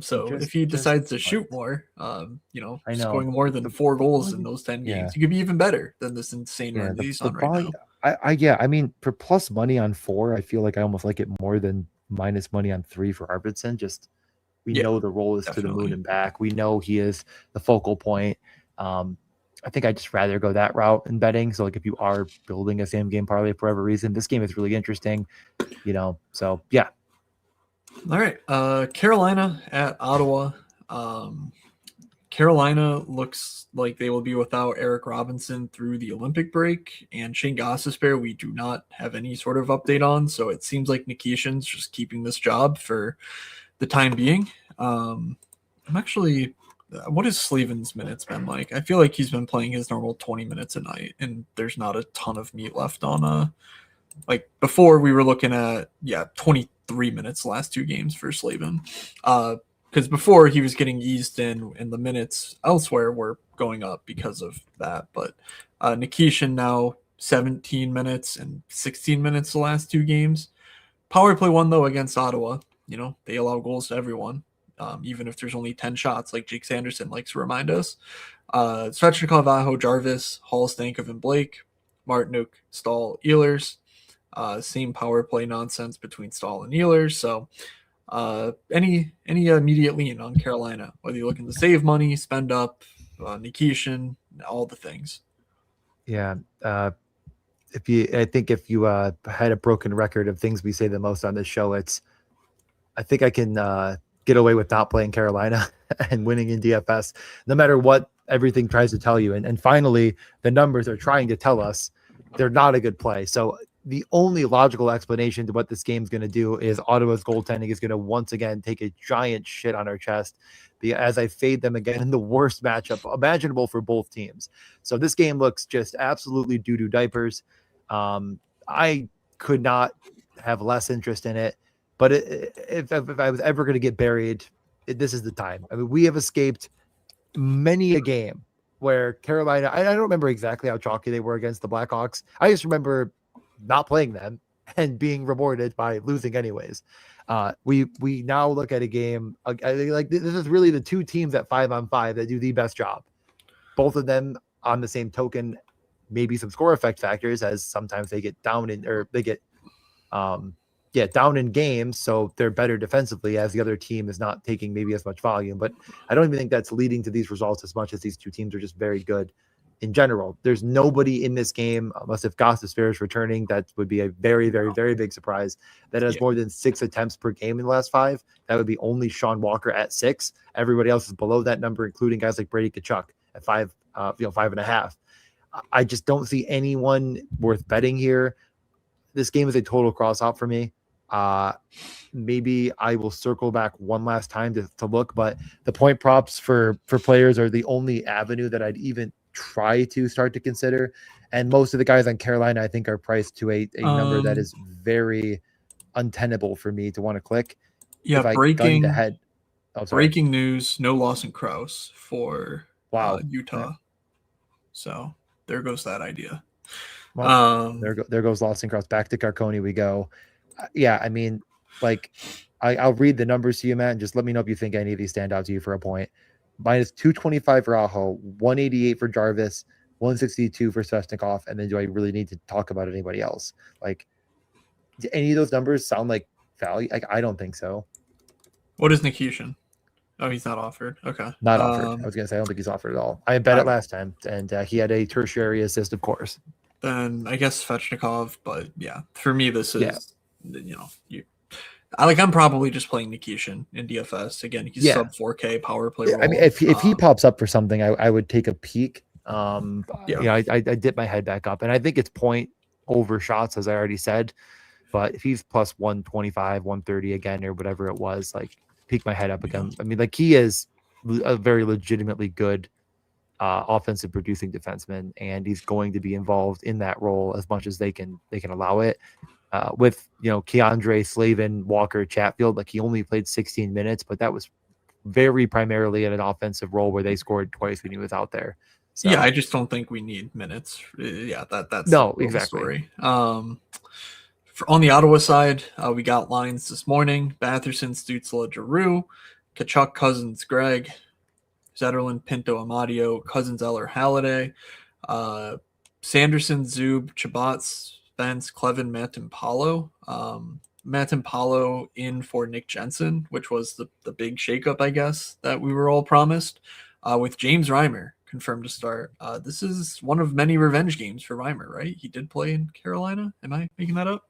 So if he decides to shoot more, scoring more than 4 goals in those 10 games, he could be even better than this insane run that he's on right now. I mean, for plus money on 4, I feel like I almost like it more than minus money on 3 for Arvidsson. Just we know the role is definitely to the moon and back. We know he is the focal point. I think I'd just rather go that route in betting. So like if you are building a same game parlay for whatever reason, this game is really interesting. So yeah. All right. Carolina at Ottawa. Carolina looks like they will be without Eric Robinson through the Olympic break, and Shane Gostisbehere we do not have any sort of update on. So it seems like Nikishin's just keeping this job for the time being. What has Slavin's minutes been like? I feel like he's been playing his normal 20 minutes a night, and there's not a ton of meat left on like before we were looking at 23 minutes the last 2 games for Slavin. Because before he was getting eased in and the minutes elsewhere were going up because of that. But Nikishin now 17 minutes and 16 minutes the last 2 games. Power play 1 though against Ottawa. They allow goals to everyone. Even if there's only 10 shots, like Jake Sanderson likes to remind us. Svechnikov, Aho, Jarvis, Hall, Stankoven, and Blake, Martinuk, Stahl, Ehlers. Same power play nonsense between Stahl and Ehlers. So any immediate lean on Carolina, whether you're looking to save money, spend Nikishin, all the things. Yeah. I think if you had a broken record of things we say the most on this show, I think I can get away with not playing Carolina and winning in DFS, no matter what everything tries to tell you. And finally, the numbers are trying to tell us they're not a good play. So the only logical explanation to what this game's going to do is Ottawa's goaltending is going to once again take a giant shit on our chest as I fade them again in the worst matchup imaginable for both teams. So this game looks just absolutely doo-doo diapers. I could not have less interest in it. But if I was ever going to get buried, this is the time. I mean, we have escaped many a game where Carolina, I don't remember exactly how chalky they were against the Blackhawks. I just remember not playing them and being rewarded by losing anyways. We now look at a game, like this is really the 2 teams at 5-on-5 that do the best job. Both of them on the same token, maybe some score effect factors as sometimes they get down down in games, so they're better defensively as the other team is not taking maybe as much volume. But I don't even think that's leading to these results as much as these 2 teams are just very good in general. There's nobody in this game, unless if Gostisbehere is returning, that would be a very, very, very big surprise, that has more than 6 attempts per game in the last 5. That would be only Sean Walker at 6. Everybody else is below that number, including guys like Brady Tkachuk at 5.5. I just don't see anyone worth betting here. This game is a total cross out for me. Maybe I will circle back one last time to look, but the point props for players are the only avenue that I'd even try to start to consider. And most of the guys on Carolina, I think, are priced to a number that is very untenable for me to want to click. Yeah, breaking news: no Lawson Krause for Utah. Yeah. So there goes that idea. Well, there goes Lawson Krause. Back to Carconi we go. Yeah, I mean, like, I'll read the numbers to you, Matt, and just let me know if you think any of these stand out to you for a point. Minus 225 for Aho, 188 for Jarvis, 162 for Svechnikov, and then do I really need to talk about anybody else? Like, Do any of those numbers sound like value? Like, I don't think so. What is Nikishin? Oh, he's not offered. Okay. Not offered. I was going to say, I don't think he's offered at all. I bet it last time, and he had a tertiary assist, of course. Then I guess Svechnikov, but yeah, for me, this is, I'm probably just playing Nikishin in DFS. Again, he's sub 4K power play role. I mean, if he pops up for something, I would take a peek. I dip my head back up, and I think it's point over shots, as I already said. But if he's plus 125, 130 again, or whatever it was, like, peek my head up again. I mean, like, he is a very legitimately good offensive producing defenseman, and he's going to be involved in that role as much as they can allow it. With Keandre, Slavin, Walker, Chatfield, like, he only played 16 minutes, but that was very primarily in an offensive role where they scored twice when he was out there. So, I just don't think we need minutes. That's no, the exactly. Story. On the Ottawa side, we got lines this morning: Batherson, Stützle, Giroux, Tkachuk, Cousins, Greg, Zetterlund, Pinto, Amadio, Cousins, Eller, Halliday, Sanderson, Zub, Chabot, Spence, Clevin, Matimpalo. Matimpalo in for Nick Jensen, which was the big shakeup, I guess, that we were all promised, with James Reimer confirmed to start. This is one of many revenge games for Reimer, right? He did play in Carolina. Am I making that up?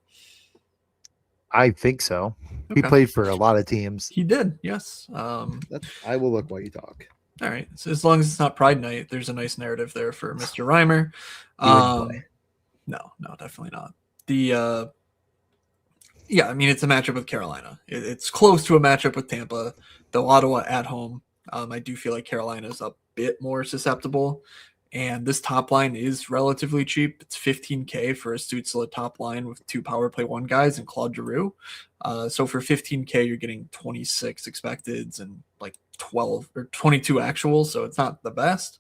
I think so. Okay. He played for a lot of teams. He did, yes. I will look while you talk. All right. So as long as it's not Pride Night, there's a nice narrative there for Mr. Reimer. No, definitely not. I mean, it's a matchup with Carolina. It's close to a matchup with Tampa, though Ottawa at home. I do feel like Carolina's a bit more susceptible, and this top line is relatively cheap. It's $15K for a Stützle top line with 2 power play 1 guys and Claude Giroux. So for $15K, you're getting 26 expecteds and like 12 or 22 actuals, so it's not the best.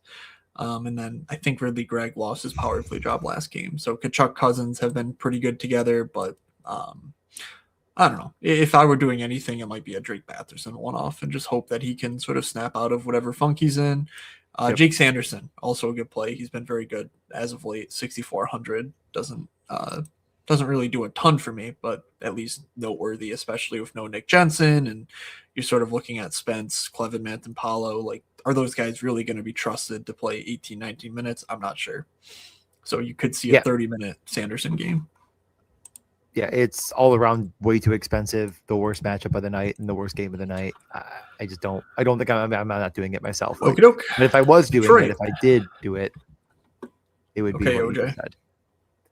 And then I think Ridley Gregg lost his power play job last game. So Tkachuk, Cousins have been pretty good together, but I don't know. If I were doing anything, it might be a Drake Batherson one-off and just hope that he can sort of snap out of whatever funk he's in. Jake Sanderson, also a good play. He's been very good as of late. 6,400 doesn't really do a ton for me, but at least noteworthy, especially with no Nick Jensen. And you're sort of looking at Spence, Clevin, Matimpalo. Like, are those guys really going to be trusted to play 18, 19 minutes? I'm not sure. So you could see a 30-minute Sanderson game. Yeah, it's all around way too expensive. The worst matchup of the night and the worst game of the night. I don't think I'm not doing it myself. Like, but if I was doing it, if I did do it, it would be what OJ.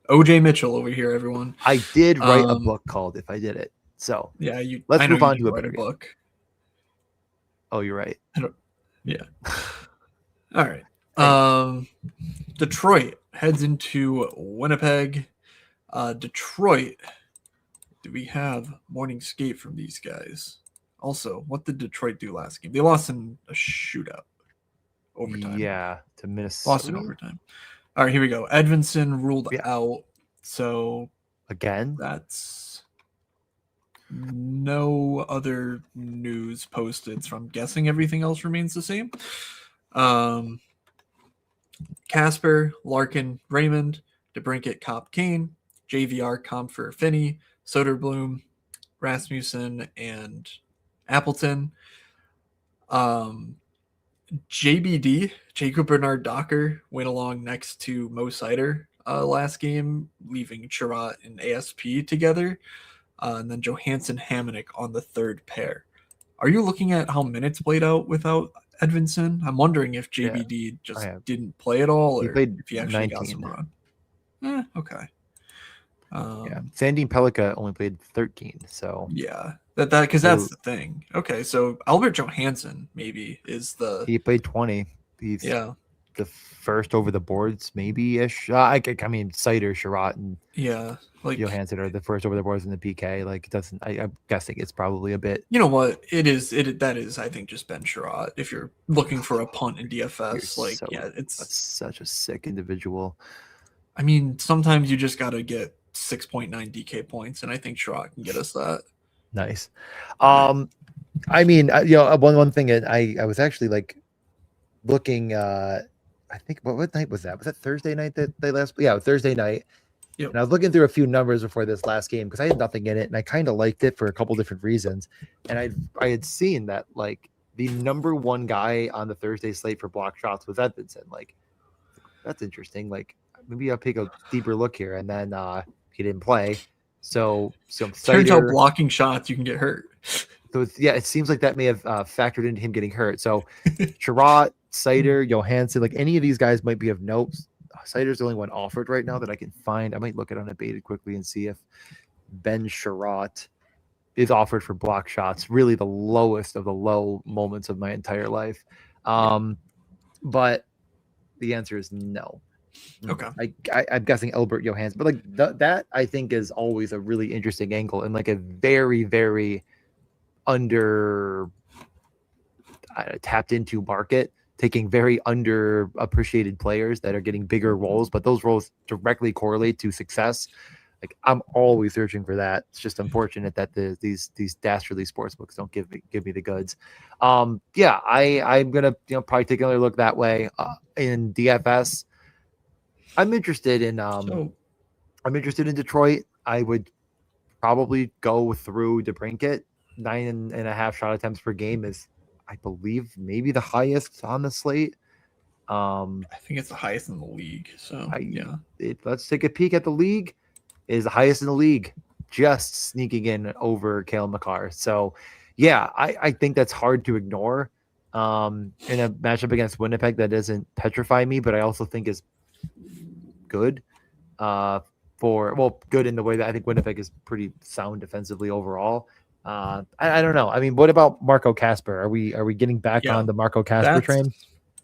OJ Mitchell over here, everyone. I did write a book called "If I Did It." So yeah, let's move on to a better book. Oh, you're right. Yeah. All right. Detroit heads into Winnipeg. Detroit. Do we have morning skate from these guys? Also, what did Detroit do last game? They lost in a shootout. Overtime. Yeah, to Minnesota. Lost in overtime. All right, here we go. Edvinsson ruled out. So again, that's no other news posted. So I'm guessing everything else remains the same. Casper, Larkin, Raymond, DeBrincat, Kopp, Kane, JVR, Comfer, Finney, Soderblom, Rasmussen, and Appleton. JBD, Jacob Bernard Docker, went along next to Mo Seider last game, leaving Chirot and ASP together. And then Johansson, Hamonic on the third pair. Are you looking at how minutes played out without Edvinsson? I'm wondering if JBD just didn't play at all, or if he actually 19. got some run. Okay. Sandin Pellikka only played 13, so because that's the thing. Okay, so Albert Johansson maybe is he played 20. He's the first over the boards, maybe ish. I mean, Seider, Chirot, and Johansson are the first over the boards in the PK. Like, it doesn't. I'm guessing it's probably a bit. You know what? That is. I think just Ben Chirot. If you're looking for a punt in DFS, it's such a sick individual. I mean, sometimes you just gotta get 6.9 DK points, and I think Chirot can get us that. Nice. I mean, one thing, I was actually like looking. I think what night was that? Was that Thursday night that they last? Yeah, Thursday night. Yep. And I was looking through a few numbers before this last game because I had nothing in it, and I kind of liked it for a couple different reasons. And I had seen that like the number one guy on the Thursday slate for block shots was Edmondson. Like, that's interesting. Like, maybe I'll take a deeper look here. And then he didn't play. So turns out blocking shots, you can get hurt. So it seems like that may have factored into him getting hurt. So Sherratt, Seider, Johansson, like any of these guys might be of note. Seider's the only one offered right now that I can find. I might look it unabated quickly and see if Ben Sherratt is offered for block shots. Really the lowest of the low moments of my entire life. But the answer is no. Okay. I'm guessing Albert Johansson, but like that I think is always a really interesting angle and like a very, very under tapped into market, taking very underappreciated players that are getting bigger roles, but those roles directly correlate to success. Like I'm always searching for that. It's just unfortunate that these dastardly sports books don't give me the goods. I'm gonna probably take another look that way in DFS. I'm interested in Detroit. I would probably go through DeBrincat. 9.5 shot attempts per game is, I believe, maybe the highest on the slate. I think it's the highest in the league. So let's take a peek at the league. It is the highest in the league, just sneaking in over Cale Makar. So yeah, I think that's hard to ignore. In a matchup against Winnipeg that doesn't petrify me, but I also think is good. Good in the way that I think Winnipeg is pretty sound defensively overall. I don't know. I mean, what about Marco Kasper? Are we getting back on the Marco Kasper train?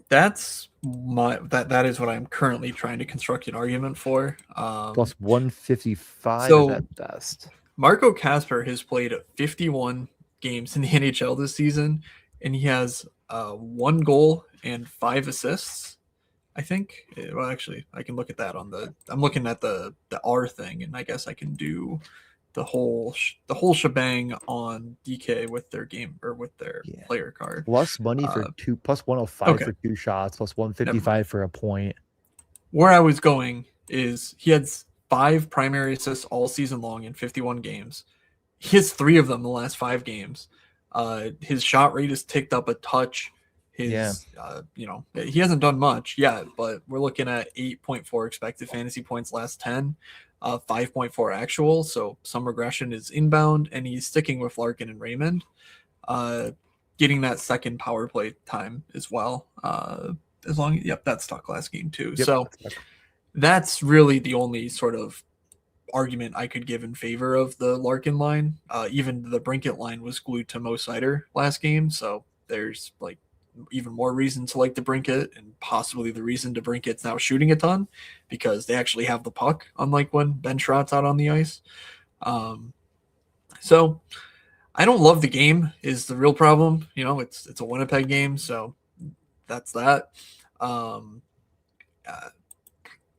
That is what I'm currently trying to construct an argument for. Plus 155 so at best. Marco Kasper has played 51 games in the NHL this season, and he has 1 goal and 5 assists. I think. Well, actually, I can look at that I'm looking at the R thing, and I guess I can do the whole shebang on DK with their game or with their player card. Plus money for plus 105 for 2 shots, plus 155 for a point. Where I was going is he had 5 primary assists all season long in 51 games. He has 3 of them in the last 5 games. His shot rate has ticked up a touch. He hasn't done much yet, but we're looking at 8.4 expected fantasy points last 10. 5.4 actual, so some regression is inbound, and he's sticking with Larkin and Raymond, getting that second power play time as well. That's stuck last game too. Yep, so that's really the only sort of argument I could give in favor of the Larkin line. Even the Brinkett line was glued to Mo Seider last game, so there's like even more reason to like DeBrincat, and possibly the reason DeBrincat's now shooting a ton because they actually have the puck, unlike when Ben Sherratt's out on the ice. So I don't love the game is the real problem. It's a Winnipeg game, so that's that.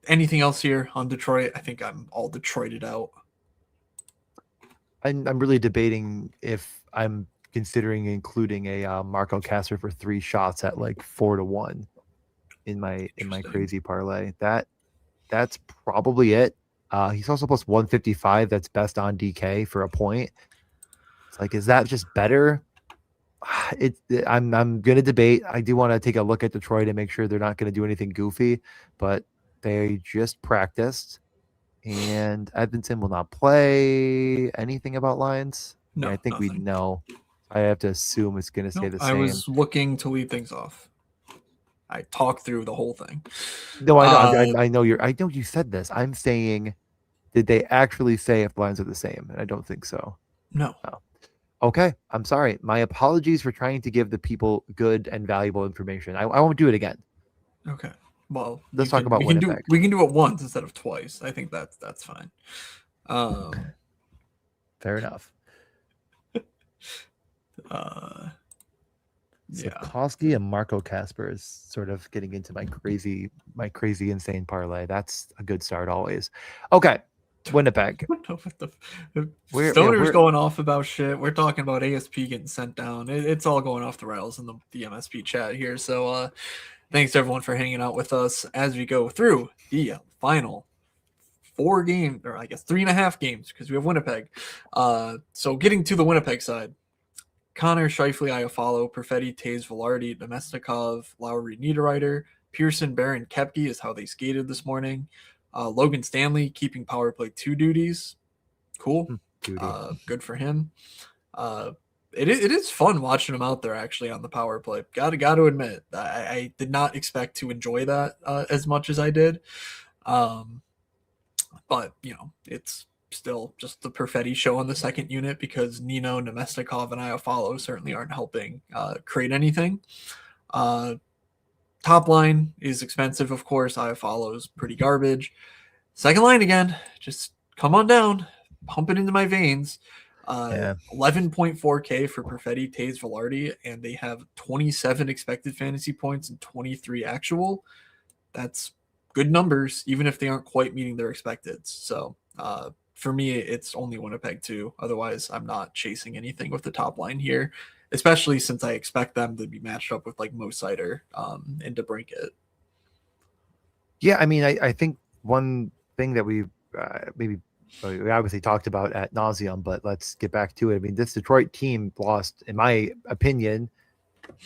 Anything else here on Detroit? I think I'm all Detroited out. I'm really debating if I'm considering including a Marco Kasper for 3 shots at like 4-1 in my crazy parlay. That's probably it. He's also plus 155. That's best on DK for a point. It's like, is that just better? I'm gonna debate. I do want to take a look at Detroit and make sure they're not going to do anything goofy, but they just practiced, and Edmonton will not play. Anything about lines? No, I think nothing. We know. I have to assume it's going to stay the same. I was looking to lead things off. I talked through the whole thing. No, I know you said this. I'm saying, did they actually say if lines are the same? And I don't think so. No. Oh. Okay. I'm sorry. My apologies for trying to give the people good and valuable information. I won't do it again. Okay. Well, let's talk about Winnipeg. We can do it once instead of twice. I think that's fine. Fair enough. Sikorsky and Marco Kasper is sort of getting into my crazy insane parlay. That's a good start always. Okay, Winnipeg. Stoner's going off about shit. We're talking about ASP getting sent down. It's all going off the rails in the MSP chat here. So thanks everyone for hanging out with us as we go through the final 4 games, or I guess 3.5 games, because we have Winnipeg. So getting to the Winnipeg side, Connor, Scheifele, Iafallo, Perfetti, Taves, Velarde, Nemestikov, Lowry, Niederreiter, Pearson, Barron, Kepke is how they skated this morning. Logan Stanley keeping power play 2 duties. Cool. Good for him. It is fun watching him out there actually on the power play. Got to admit, I did not expect to enjoy that as much as I did. But, it's still just the Perfetti show on the second unit because Nino, Nemestikov, and Iafallo certainly aren't helping create anything. Top line is expensive, of course. Iafallo is pretty garbage. Second line again, just come on down, pump it into my veins. 11.4K for Perfetti, Taves, Velarde, and they have 27 expected fantasy points and 23 actual. That's good numbers, even if they aren't quite meeting their expected. So for me, it's only Winnipeg too. Otherwise, I'm not chasing anything with the top line here, especially since I expect them to be matched up with like Mo Seider and DeBrincat. Yeah, I mean, I think one thing that we obviously talked about ad nauseum, but let's get back to it. I mean, this Detroit team lost, in my opinion,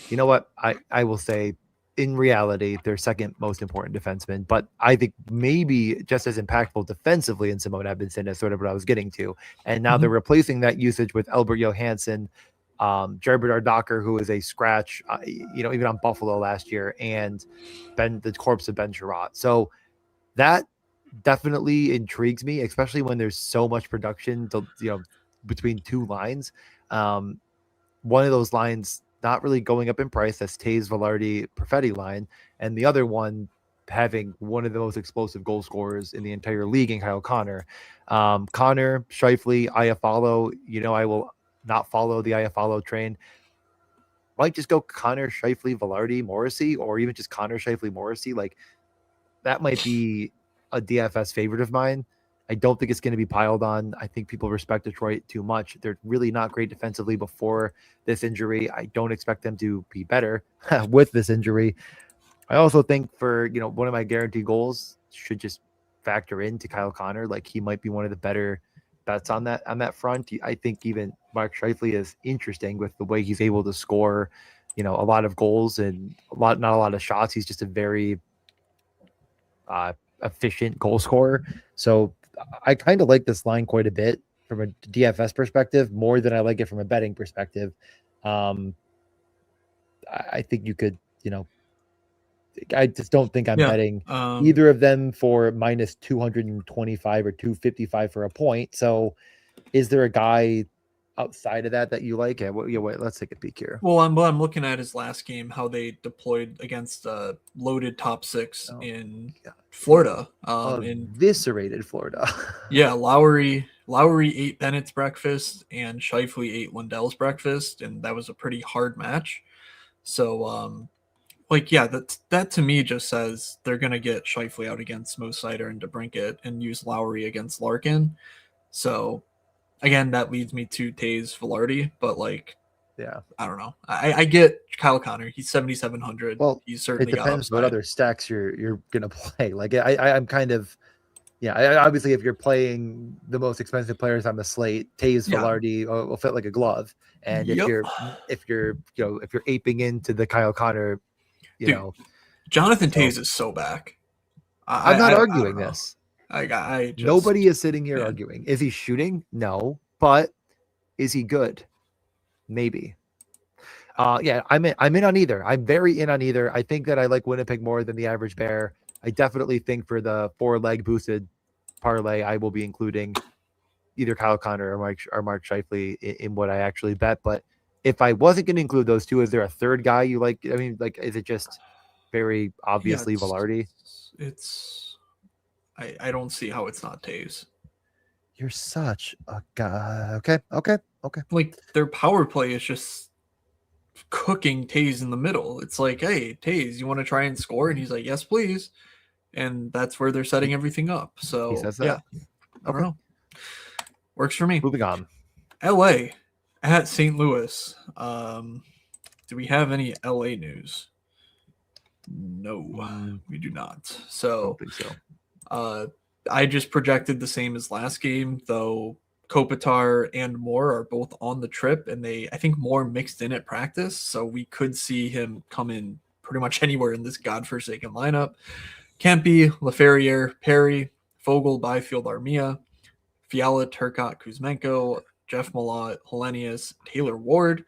you know what? I will say, in reality, their second most important defenseman, but I think maybe just as impactful defensively in Simone Edmondson is sort of what I was getting to. And now they're replacing that usage with Albert Johansson, Jared Ardocker, who is a scratch, even on Buffalo last year, and the corpse of Ben Sherratt. So that definitely intrigues me, especially when there's so much production between 2 lines. One of those lines not really going up in price, that's Taves, Velarde, Perfetti line, and the other one having one of the most explosive goal scorers in the entire league in Kyle Connor. Connor, Scheifele, Iafallo, I will not follow the Iafallo train. Might just go Connor, Scheifele, Velarde, Morrissey, or even just Connor, Scheifele, Morrissey. Like, that might be a DFS favorite of mine. I don't think it's going to be piled on. I think people respect Detroit too much. They're really not great defensively before this injury. I don't expect them to be better with this injury. I also think for, one of my guaranteed goals should just factor into Kyle Connor. Like, he might be one of the better bets on that front. I think even Mark Scheifele is interesting with the way he's able to score, a lot of goals and not a lot of shots. He's just a very efficient goal scorer. So I kind of like this line quite a bit from a DFS perspective, more than I like it from a betting perspective. I think you could, I just don't think I'm betting either of them for minus 225 or 255 for a point. So is there a guy outside of that you like? Wait, let's take a peek here. Well, I'm looking at his last game, how they deployed against loaded top 6 in Florida. Eviscerated Florida. Yeah, Lowry ate Bennett's breakfast and Scheifele ate Lundell's breakfast, and that was a pretty hard match. So, that to me just says they're going to get Scheifele out against Mo Seider and DeBrincat and use Lowry against Larkin. So, again, that leads me to Taves, Velarde, but I don't know. I get Kyle Connor. He's 7,700. Well, he's certainly it depends what other stacks you're gonna play. Like I'm kind of, obviously if you're playing the most expensive players on the slate, Taves, Velarde will fit like a glove. And if you're aping into the Kyle Connor, Jonathan Taves is so back. I'm not arguing this. Nobody is sitting here arguing. Is he shooting? No. But is he good? Maybe. I'm in on either. I'm very in on either. I think that I like Winnipeg more than the average bear. I definitely think for the 4-leg boosted parlay, I will be including either Kyle Connor or Mark Scheifele in what I actually bet. But if I wasn't going to include those two, is there a third guy you like? I mean, is it just very obviously Velarde? I don't see how it's not Taves. You're such a guy. Okay. Like, their power play is just cooking Taves in the middle. It's like, hey, Taves, you want to try and score? And he's like, yes, please. And that's where they're setting everything up. So, he says that. I don't know. Works for me. Moving on. LA at St. Louis. Do we have any LA news? No, we do not. So, I don't think so. I just projected the same as last game, though Kopitar and Moore are both on the trip, and I think Moore mixed in at practice, so we could see him come in pretty much anywhere in this godforsaken lineup. Kempe, Laferriere, Perry, Fogle, Byfield, Armia, Fiala, Turcotte, Kuzmenko, Jeff Malott, Hellenius, Taylor Ward.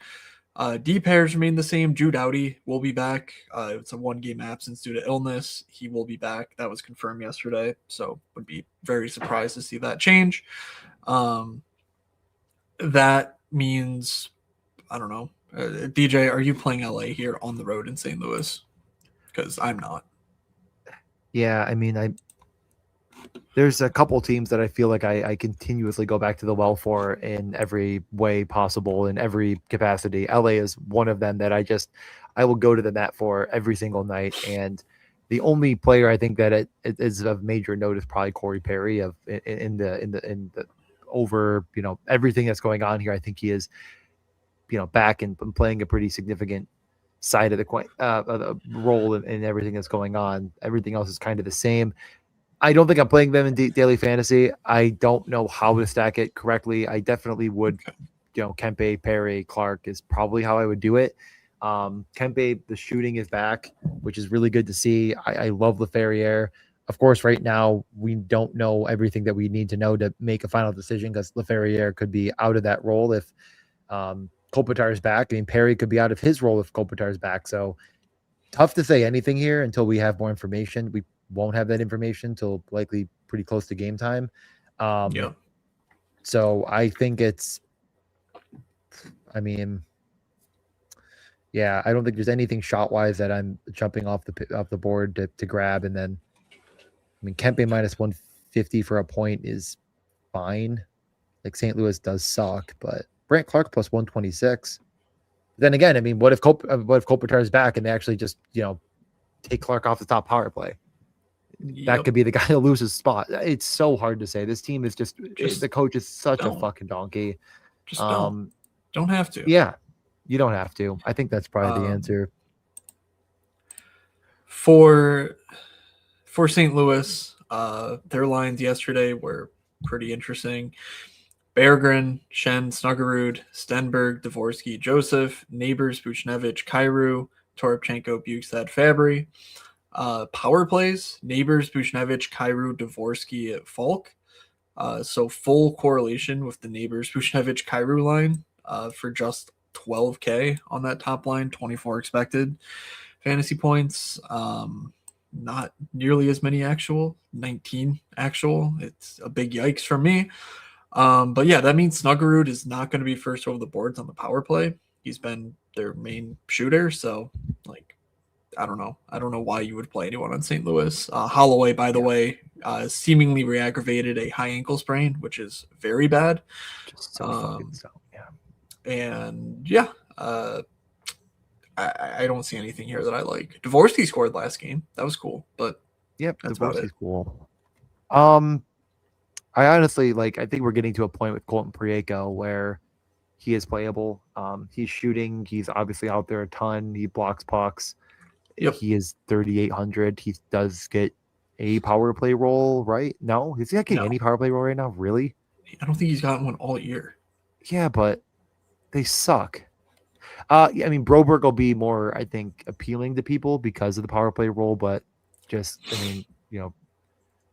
D pairs remain the same. Drew Doughty will be back. It's a 1-game absence due to illness. He will be back. That was confirmed yesterday, so would be very surprised to see that change. That means, I don't know. DJ, are you playing LA here on the road in St. Louis? Because I'm not. Yeah, I mean, there's a couple teams that I feel like I continuously go back to the well for in every way possible, in every capacity. LA is one of them that I will go to the mat for every single night. And the only player I think that it is of major note is probably Corey Perry in the over, everything that's going on here. I think he is, back and playing a pretty significant side of the coin, the role in everything that's going on. Everything else is kind of the same. I don't think I'm playing them in daily fantasy. I don't know how to stack it correctly. I definitely would, Kempe, Perry, Clark is probably how I would do it. Kempe, the shooting is back, which is really good to see. I love Laferriere. Of course, right now we don't know everything that we need to know to make a final decision, because Laferriere could be out of that role if Kopitar is back. I mean, Perry could be out of his role if Kopitar is back. So tough to say anything here until we have more information. We won't have that information till likely pretty close to game time. So I think I don't think there's anything shot wise that I'm jumping off the board to grab. And then, Kempe minus 150 for a point is fine. Like, St. Louis does suck, but Brant Clark plus 126. Then again, what if Kopitar is back and they actually just, take Clark off the top power play? That could be the guy who loses spot. It's so hard to say. This team is just the coach is such a fucking donkey. Just don't have to. Yeah, you don't have to. I think that's probably the answer. For St. Louis, their lines yesterday were pretty interesting. Berggren, Shen, Snuggerud, Stenberg, Dvorsky, Joseph, Neighbors, Buchnevich, Kyrou, Toropchenko, Bukestad, Fabry. Power plays: Neighbors, Buchnevich, Kyrou, Dvorsky, Falk. So full correlation with the Neighbors, Buchnevich, Kyrou line for just 12K on that top line, 24 expected fantasy points. Not nearly as many actual, 19 actual. It's a big yikes for me. But yeah, that means Snuggerud is not going to be first over the boards on the power play. He's been their main shooter, so I don't know. I don't know why you would play anyone on St. Louis. Holloway, by the way, seemingly re-aggravated a high ankle sprain, which is very bad. Just so fucking so, yeah. And yeah, I don't see anything here that I like. Dvorsky scored last game. That was cool, but that's about it. Cool. I honestly I think we're getting to a point with Colton Prieko where he is playable. He's shooting. He's obviously out there a ton. He blocks pucks. Yep. He is 3,800. He does get a power play role, right? No, is he not getting any power play role right now? Really? I don't think he's gotten one all year. Yeah, but they suck. Broberg will be more, I think, appealing to people because of the power play role, but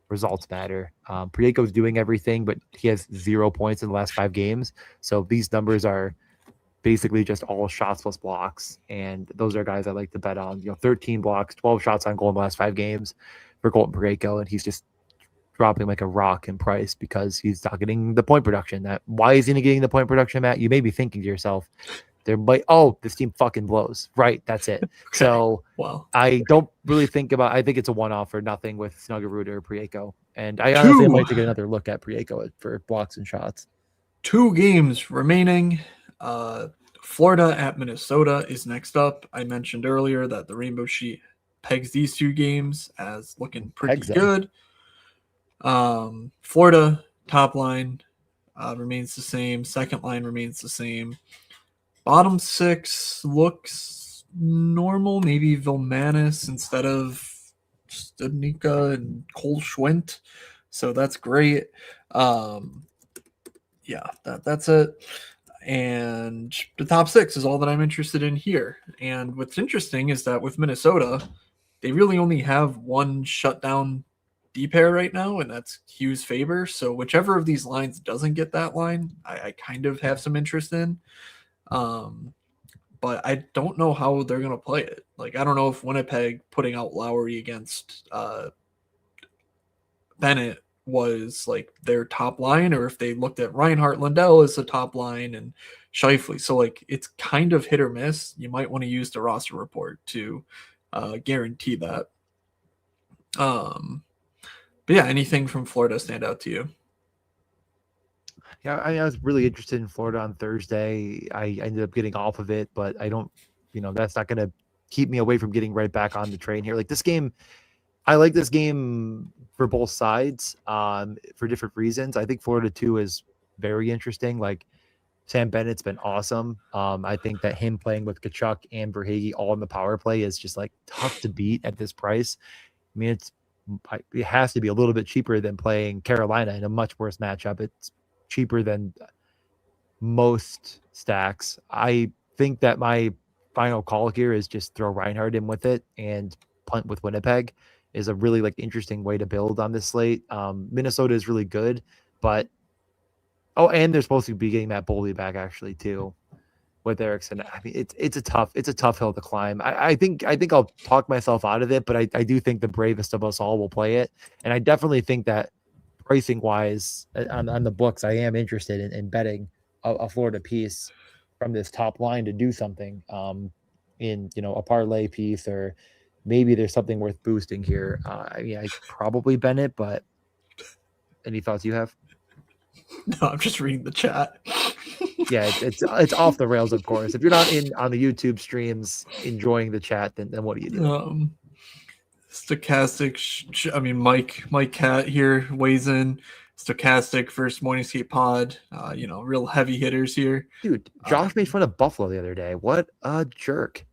results matter. Prieko's doing everything, but he has 0 points in the last 5 games. So these numbers are basically just all shots plus blocks. And those are guys I like to bet on. 13 blocks, 12 shots on goal in the last 5 games for Colton Prieko. And he's just dropping like a rock in price because he's not getting the point production. Why is he not getting the point production, Matt? You may be thinking to yourself, this team fucking blows. Right, that's it. Okay. So I don't really I think it's a one-off or nothing with Snuggerud or Prieko. And I honestly might take another look at Prieko for blocks and shots. 2 games remaining. Florida at Minnesota is next up. I mentioned earlier that the Rainbow Sheet pegs these 2 games as looking pretty good. Florida top line remains the same. Second line remains the same. Bottom 6 looks normal. Maybe Vilmanis instead of Studnicka and Cole Schwint. So that's great. Yeah, that's it. And the top 6 is all that I'm interested in here. And what's interesting is that with Minnesota, they really only have one shutdown D pair right now, and that's Hughes Faber. So whichever of these lines doesn't get that line, I kind of have some interest in. But I don't know how they're going to play it. Like, I don't know if Winnipeg putting out Lowry against Bennett was like their top line, or if they looked at Reinhart Lundell as the top line and Scheifele. So like it's kind of hit or miss. You might want to use the roster report to guarantee that. But yeah, anything from Florida stand out to you? Yeah, I was really interested in Florida on Thursday. I ended up getting off of it, but I don't, that's not going to keep me away from getting right back on the train here. Like this game, I like this game for both sides for different reasons. I think Florida 2 is very interesting. Like Sam Bennett's been awesome. I think that him playing with Tkachuk and Verhaeghe all in the power play is just like tough to beat at this price. I mean, it has to be a little bit cheaper than playing Carolina in a much worse matchup. It's cheaper than most stacks. I think that my final call here is just throw Reinhart in with it and punt with Winnipeg is a really like interesting way to build on this slate. Minnesota is really good, but and they're supposed to be getting Matt Boldy back actually too with Eriksson. I mean, it's a tough hill to climb. I think I'll talk myself out of it, but I do think the bravest of us all will play it, and I definitely think that pricing wise on the books, I am interested in betting a Florida piece from this top line to do something in a parlay piece, or maybe there's something worth boosting here. I mean, I probably Bennett, but any thoughts you have? No, I'm just reading the chat. Yeah, it's off the rails, of course. If you're not on the YouTube streams enjoying the chat, then what do you do? Stochastic. I mean, Mike Cat here weighs in. Stochastic first morning skate pod. Real heavy hitters here. Dude, Josh made fun of Buffalo the other day. What a jerk!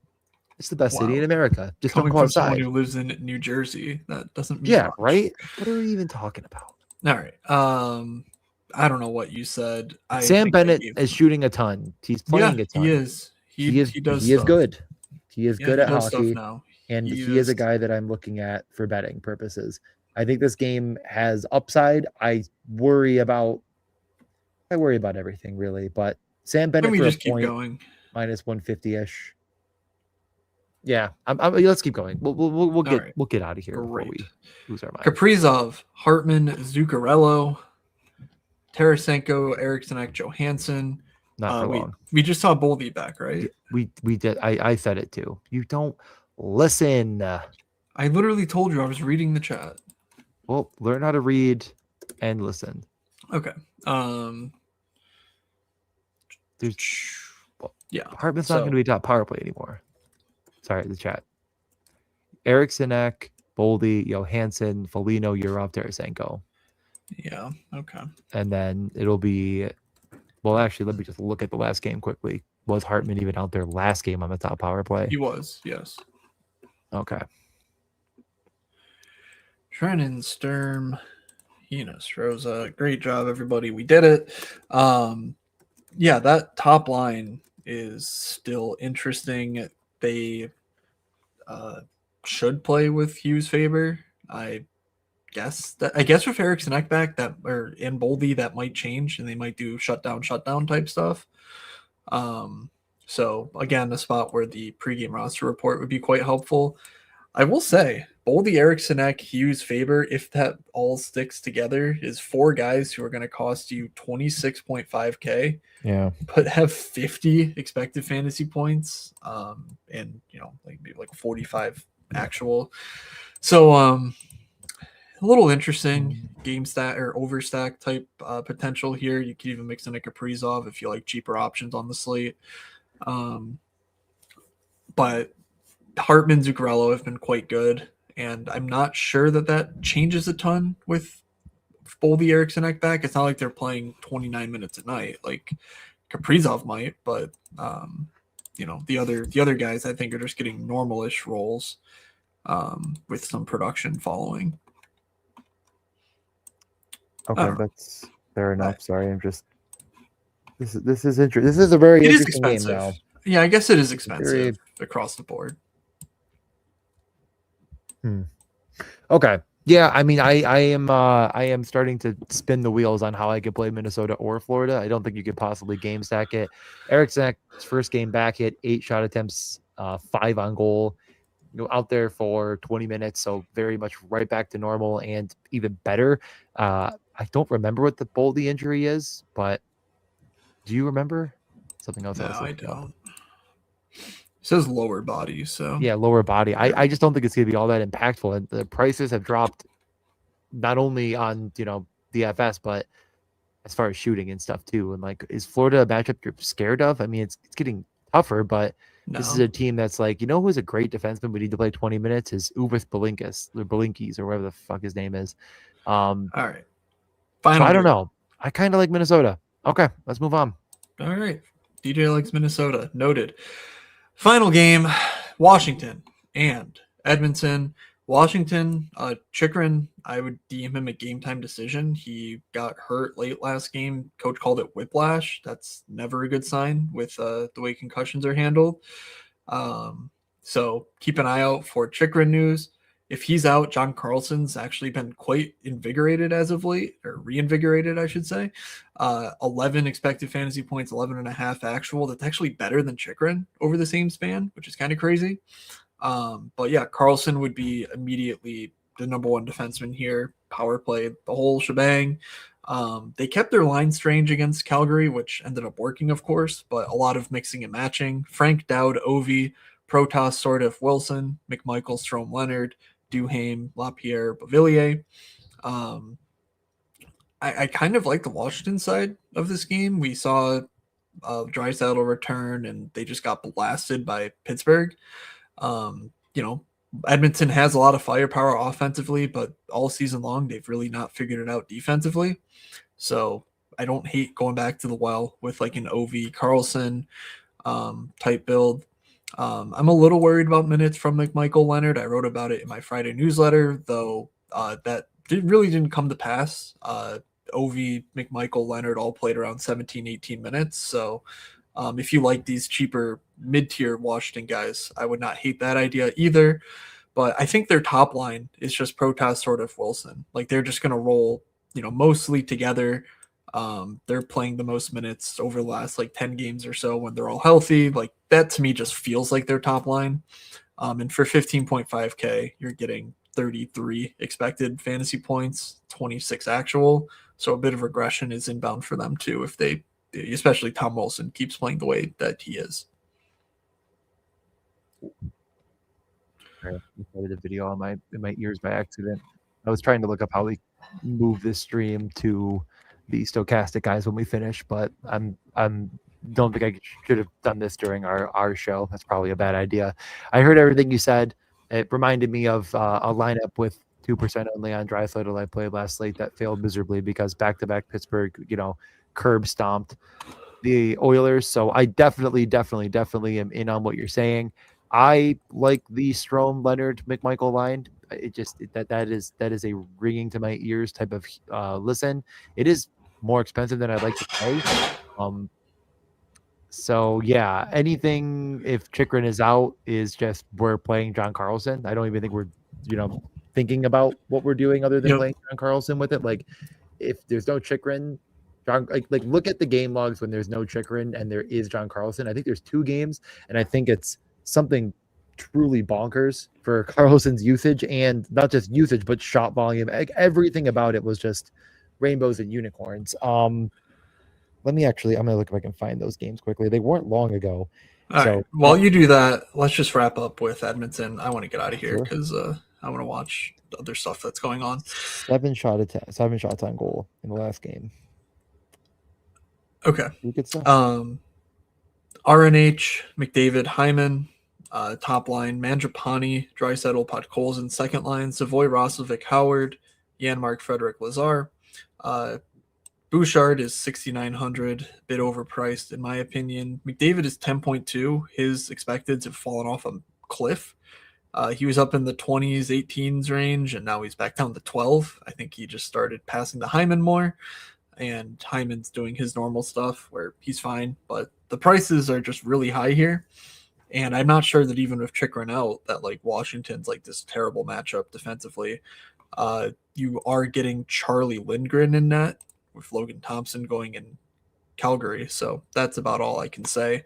It's the best city in America. Just coming don't go from outside. Someone who lives in New Jersey, that doesn't mean yeah, much. Right. What are we even talking about? All right. I don't know what you said. Sam Bennett is shooting a ton. He's playing a ton. He is. He is good. He is good at hockey. Now. And he is a guy that I'm looking at for betting purposes. I think this game has upside. I worry about everything really, but Sam Bennett for just a keep point going. minus 150-ish. Yeah, let's keep going. We'll get out of here before we lose our mind. Kaprizov, Hartman, Zuccarello, Tarasenko, Eriksson, Johansson. Not for long. We just saw Boldy back, right? We did. I said it too. You don't listen. I literally told you I was reading the chat. Well, learn how to read and listen. Okay. Hartman's not going to be top power play anymore. Sorry, the chat. Eriksson, Boldy, Johansson, Foligno, Yurov, Tarasenko. Yeah. Okay. And then it'll be. Well, actually, let me just look at the last game quickly. Was Hartman even out there last game on the top power play? He was, yes. Okay. Trennan, Sturm, Enos, Rosa. Great job, everybody. We did it. Yeah, that top line is still interesting. They should play with Hughes Faber. I guess with Eriksson back in Boldy that might change, and they might do shutdown type stuff. So again, a spot where the pregame roster report would be quite helpful. I will say Boldy, Eriksson, Hughes, Faber, if that all sticks together, is 4 guys who are going to cost you 26.5K. Yeah. But have 50 expected fantasy points. And maybe 45 actual. So a little interesting game stat or overstack type potential here. You could even mix in a Kaprizov if you like cheaper options on the slate. But Hartman, Zuccarello have been quite good, and I'm not sure that changes a ton with Boldy, Eriksson back. It's not like they're playing 29 minutes a night like Kaprizov might, but the other guys I think are just getting normal-ish roles with some production following. Okay, that's fair enough. Sorry, I'm just this is interesting. This is a very interesting game now. Yeah, I guess it is expensive across the board. Okay. Yeah, I mean, I am starting to spin the wheels on how I could play Minnesota or Florida. I don't think you could possibly game stack it. Eric Zach's first game back hit 8 shot attempts, 5 on goal. Out there for 20 minutes, so very much right back to normal and even better. I don't remember what the Boldy injury is, but do you remember? Something else? No, I don't. It says lower body, so yeah, lower body. I just don't think it's gonna be all that impactful. And the prices have dropped not only on DFS, but as far as shooting and stuff too. And like, is Florida a matchup you're scared of? I mean, it's getting tougher, but this is a team that's like, who's a great defenseman we need to play 20 minutes is Ubith Belinkis or whatever the fuck his name is. All right. So I don't know. I kind of like Minnesota. Okay, let's move on. All right. DJ likes Minnesota. Noted. Final game, Washington and Edmonton. Washington, Chychrun, I would deem him a game time decision. He got hurt late last game. Coach called it whiplash. That's never a good sign with the way concussions are handled. So keep an eye out for Chychrun news. If he's out, John Carlson's actually been quite invigorated as of late, or reinvigorated, I should say. 11 expected fantasy points, 11.5 actual. That's actually better than Chychrun over the same span, which is kind of crazy. But yeah, Carlson would be immediately the number one defenseman here. Power play, the whole shebang. They kept their line strange against Calgary, which ended up working, of course, but a lot of mixing and matching. Frank, Dowd, Ovi, Protas, Sordif, Wilson, McMichael, Strome, Leonard, Duhaime, Lapierre, Beauvillier. I kind of like the Washington side of this game. We saw Draisaitl return, and they just got blasted by Pittsburgh. Edmonton has a lot of firepower offensively, but all season long, they've really not figured it out defensively. So I don't hate going back to the well with like an OV Carlson type build. I'm a little worried about minutes from McMichael Leonard. I wrote about it in my Friday newsletter, though that really didn't come to pass. OV, McMichael Leonard all played around 17, 18 minutes. So if you like these cheaper mid-tier Washington guys, I would not hate that idea either. But I think their top line is just Protas, Sordif, Wilson. Like they're just going to roll, mostly together. They're playing the most minutes over the last 10 games or so when they're all healthy. Like that to me just feels like their top line. And for 15.5K, you're getting 33 expected fantasy points, 26 actual. So a bit of regression is inbound for them too, if they, especially Tom Wilson, keeps playing the way that he is. I played the video on in my ears by accident. I was trying to look up how we move this stream to the stochastic guys when we finish, but I'm don't think I should have done this during our show. That's probably a bad idea. I heard everything you said. It reminded me of a lineup with 2% only on Draisaitl I played last slate that failed miserably because back-to-back Pittsburgh, curb stomped the Oilers. So I definitely am in on what you're saying. I like the Strome, Leonard, McMichael line. It just that is a ringing to my ears type of listen. It is more expensive than I'd like to pay. So yeah, anything if Chychrun is out is just we're playing John Carlson. I don't even think we're thinking about what we're doing other than playing John Carlson with it. Like if there's no Chychrun, John, like look at the game logs when there's no Chychrun and there is John Carlson. I think there's 2 games, and I think it's something truly bonkers for Carlson's usage, and not just usage but shot volume. Everything about it was just rainbows and unicorns. I'm gonna look if I can find those games quickly. They weren't long ago. All right. While you do that, let's just wrap up with Edmonton. I want to get out of here because I want to watch the other stuff that's going on. 7 shots on goal in the last game. Okay. Good stuff. RNH, McDavid, Hyman, top line, Mangiapane, Draisaitl, Podkolzin, second line, Savoy, Roslovic, Howard, Janmark, Frederick, Lazar. Bouchard is 6,900, bit overpriced in my opinion. McDavid is 10.2. His expecteds have fallen off a cliff. He was up in the 20s, 18s range, and now he's back down to 12. I think he just started passing to Hyman more, and Hyman's doing his normal stuff where he's fine. But the prices are just really high here. And I'm not sure that even with Chikrin out, that like Washington's like this terrible matchup defensively. You are getting Charlie Lindgren in net with Logan Thompson going in Calgary. So that's about all I can say.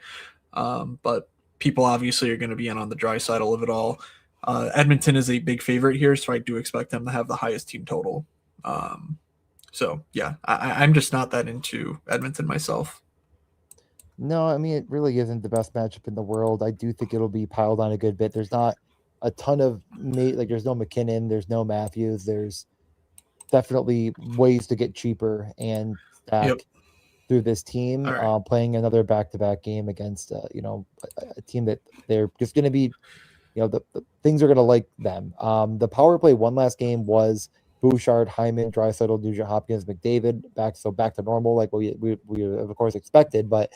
But people obviously are going to be in on the dry side of it all. Edmonton is a big favorite here, so I do expect them to have the highest team total. So yeah, I'm just not that into Edmonton myself. No, I mean, it really isn't the best matchup in the world. I do think it'll be piled on a good bit. There's not a ton of there's no McKinnon, there's no Matthews. There's definitely ways to get cheaper and stack through this team. Right. Playing another back-to-back game against a team that they're just going to be, the things are going to like them. The power play one last game was Bouchard, Hyman, Draisaitl, Nugent Hopkins, McDavid back to normal, like we of course expected, but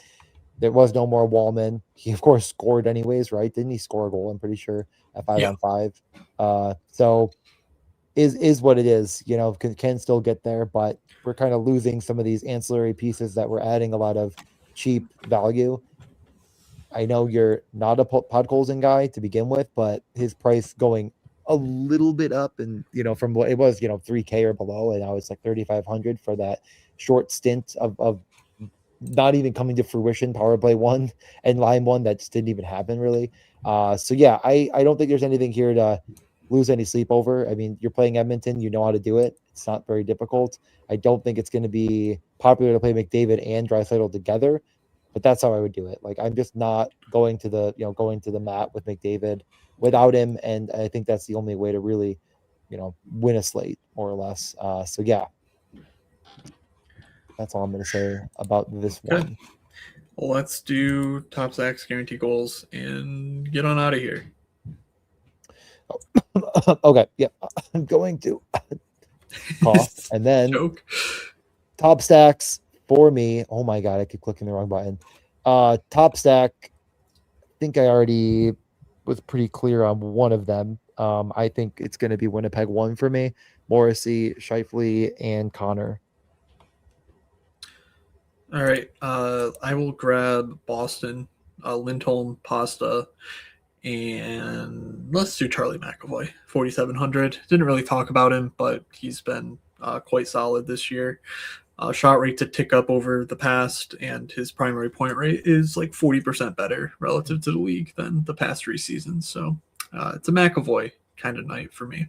there was no more Wallman. He of course scored anyways, right? Didn't he score a goal? I'm pretty sure at 5-on-5. So is what it is. Can still get there, but we're kind of losing some of these ancillary pieces that we're adding a lot of cheap value. I know you're not a Podkolzin guy to begin with, but his price going a little bit up, and from what it was, $3K or below, and now it's like $3,500 for that short stint of not even coming to fruition. Power play 1 and line 1 that just didn't even happen really. So yeah, I don't think there's anything here to lose any sleep over. I mean, you're playing Edmonton, you know how to do it. It's not very difficult. I don't think it's going to be popular to play McDavid and Draisaitl together, but that's how I would do it. Like, I'm just not going to the mat with McDavid without him, and I think that's the only way to really, win a slate, more or less. So yeah, that's all I'm going to say about this one. Well, let's do top sacks, guarantee goals, and get on out of here. Okay, yeah, I'm going to cough, and then Joke. Top stacks for me. Oh my god, I keep clicking the wrong button. Top stack. I think I already was pretty clear on one of them. I think it's going to be Winnipeg 1 for me. Morrissey, Scheifele, and Connor. All right. I will grab Boston, Lindholm, Pasta, and let's do Charlie McAvoy, 4,700. Didn't really talk about him, but he's been quite solid this year. Shot rate to tick up over the past, and his primary point rate is like 40% better relative to the league than the past 3 seasons. So it's a McAvoy kind of night for me.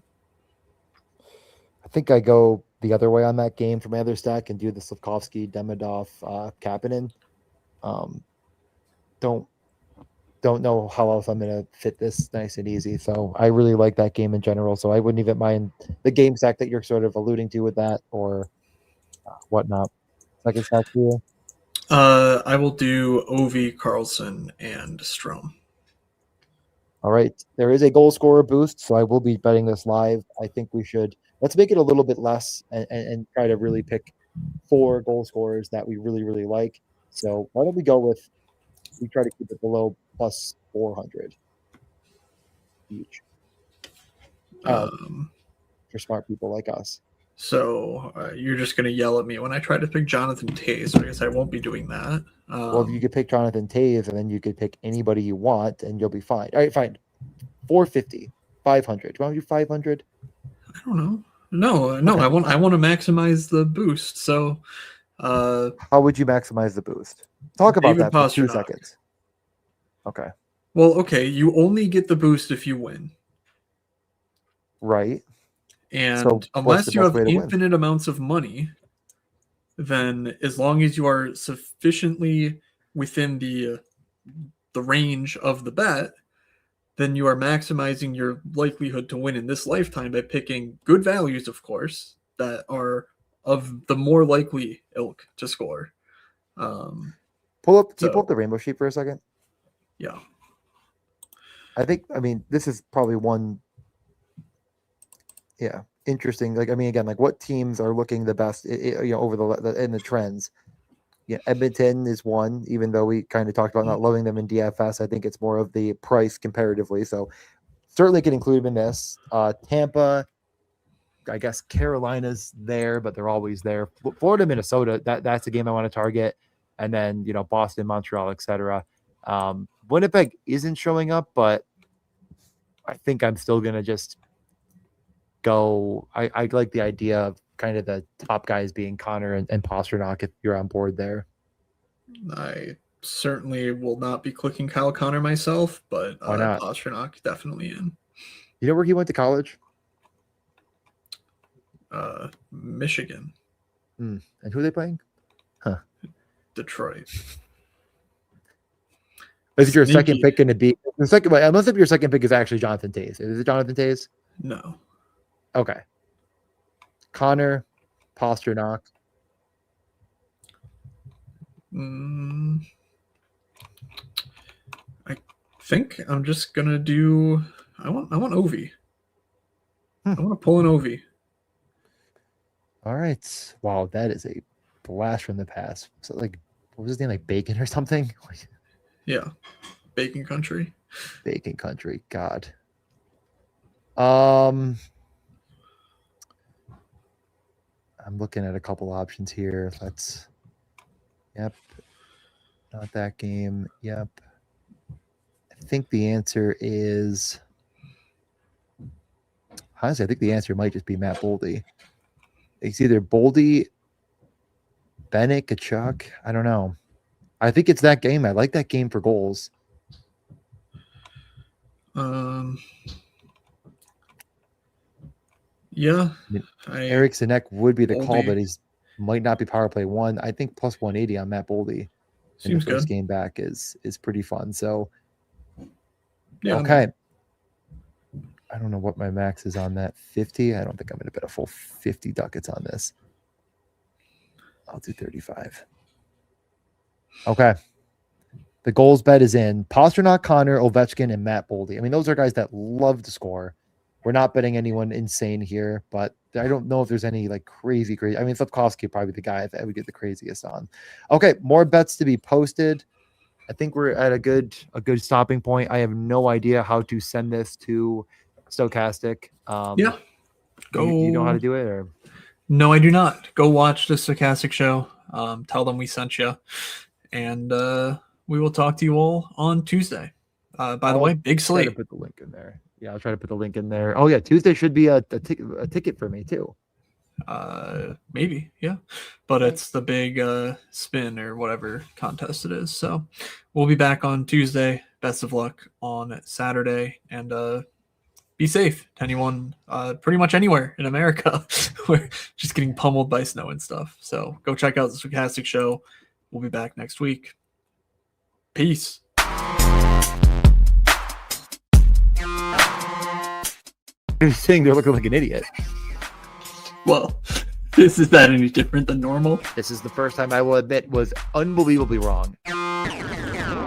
I think I go the other way on that game for my other stack and do the Slavkovsky, Demidov, Kapanen. Don't know how else I'm going to fit this nice and easy. So I really like that game in general. So I wouldn't even mind the game stack that you're sort of alluding to with that or whatnot. Second stack for you? I will do Ovi, Carlson, and Strome. All right. There is a goal scorer boost, so I will be betting this live. I think let's make it a little bit less and try to really pick 4 goal scorers that we really, really like. So why don't we try to keep it below plus 400 each for smart people like us. So you're just going to yell at me when I try to pick Jonathan Toews. So I guess I won't be doing that. Well, you could pick Jonathan Toews, and then you could pick anybody you want, and you'll be fine. All right, fine. 450, 500. Do you want to do 500? I don't know. No. Okay. I want to maximize the boost. So, how would you maximize the boost? Talk about that for 2 seconds. Okay. Well, okay. You only get the boost if you win. Right. And so unless you have infinite amounts of money, then as long as you are sufficiently within the range of the bet, then you are maximizing your likelihood to win in this lifetime by picking good values, of course, that are of the more likely ilk to score. Can you pull up the rainbow sheet for a second? Yeah. I mean, this is probably one. Yeah. Interesting. What teams are looking the best, over in the trends. Yeah. Edmonton is one, even though we kind of talked about not loving them in DFS. I think it's more of the price comparatively. So certainly can include him in this. Tampa, I guess Carolina's there, but they're always there. Florida, Minnesota, that's a game I want to target. And then, Boston, Montreal, etc. Winnipeg isn't showing up, but I think I'm still going to just go. I like the idea of kind of the top guys being Connor and Pastrnak if you're on board there. I certainly will not be clicking Kyle Connor myself, but Why not? Pastrnak definitely in. You know where he went to college? Michigan. And who are they playing? Detroit. Is your second pick going to be the second? Unless if your second pick is actually Jonathan Toews. Is it Jonathan Toews? No. Okay. Connor, Pastrnak. I think I'm just gonna do. I want Ovi. I want to pull an Ovi. All right. Wow, that is a blast from the past. So what was his name? Like Bacon or something? Yeah, Bacon Country. Bacon Country. God. I'm looking at a couple options here. Yep. Not that game. Yep. I think the answer is, honestly, I think the answer might just be Matt Boldy. It's either Boldy, Bennett, Kachuk. I don't know. I think it's that game. I like that game for goals. Yeah. Eric Zanek would be the Boldy. call, but he's might not be power play 1. I think plus 180 on Matt Boldy. Seems in the first good. Game back is pretty fun. So yeah. Okay. I don't know what my max is on that. 50. I don't think I'm going to bet a full 50 ducats on this. I'll do 35. Okay. The goals bet is in. Pastrnak, Connor, Ovechkin, and Matt Boldy. I mean, those are guys that love to score. We're not betting anyone insane here, but I don't know if there's any crazy. I mean, Slafkovsky probably the guy that we get the craziest on. Okay, more bets to be posted. I think we're at a good stopping point. I have no idea how to send this to Stochastic. Yeah. Do you know how to do it? Or? No, I do not. Go watch the Stochastic show. Tell them we sent you. And we will talk to you all on Tuesday. By the way, big slate. Try to put the link in there. Yeah, I'll try to put the link in there. Oh yeah, Tuesday should be a ticket for me too. Maybe, yeah. But it's the big spin or whatever contest it is. So we'll be back on Tuesday. Best of luck on Saturday, and be safe to anyone pretty much anywhere in America. We're just getting pummeled by snow and stuff. So go check out the Stochastic show. We'll be back next week. Peace. You're sitting there looking like an idiot. Well, is that any different than normal? This is the first time I will admit was unbelievably wrong.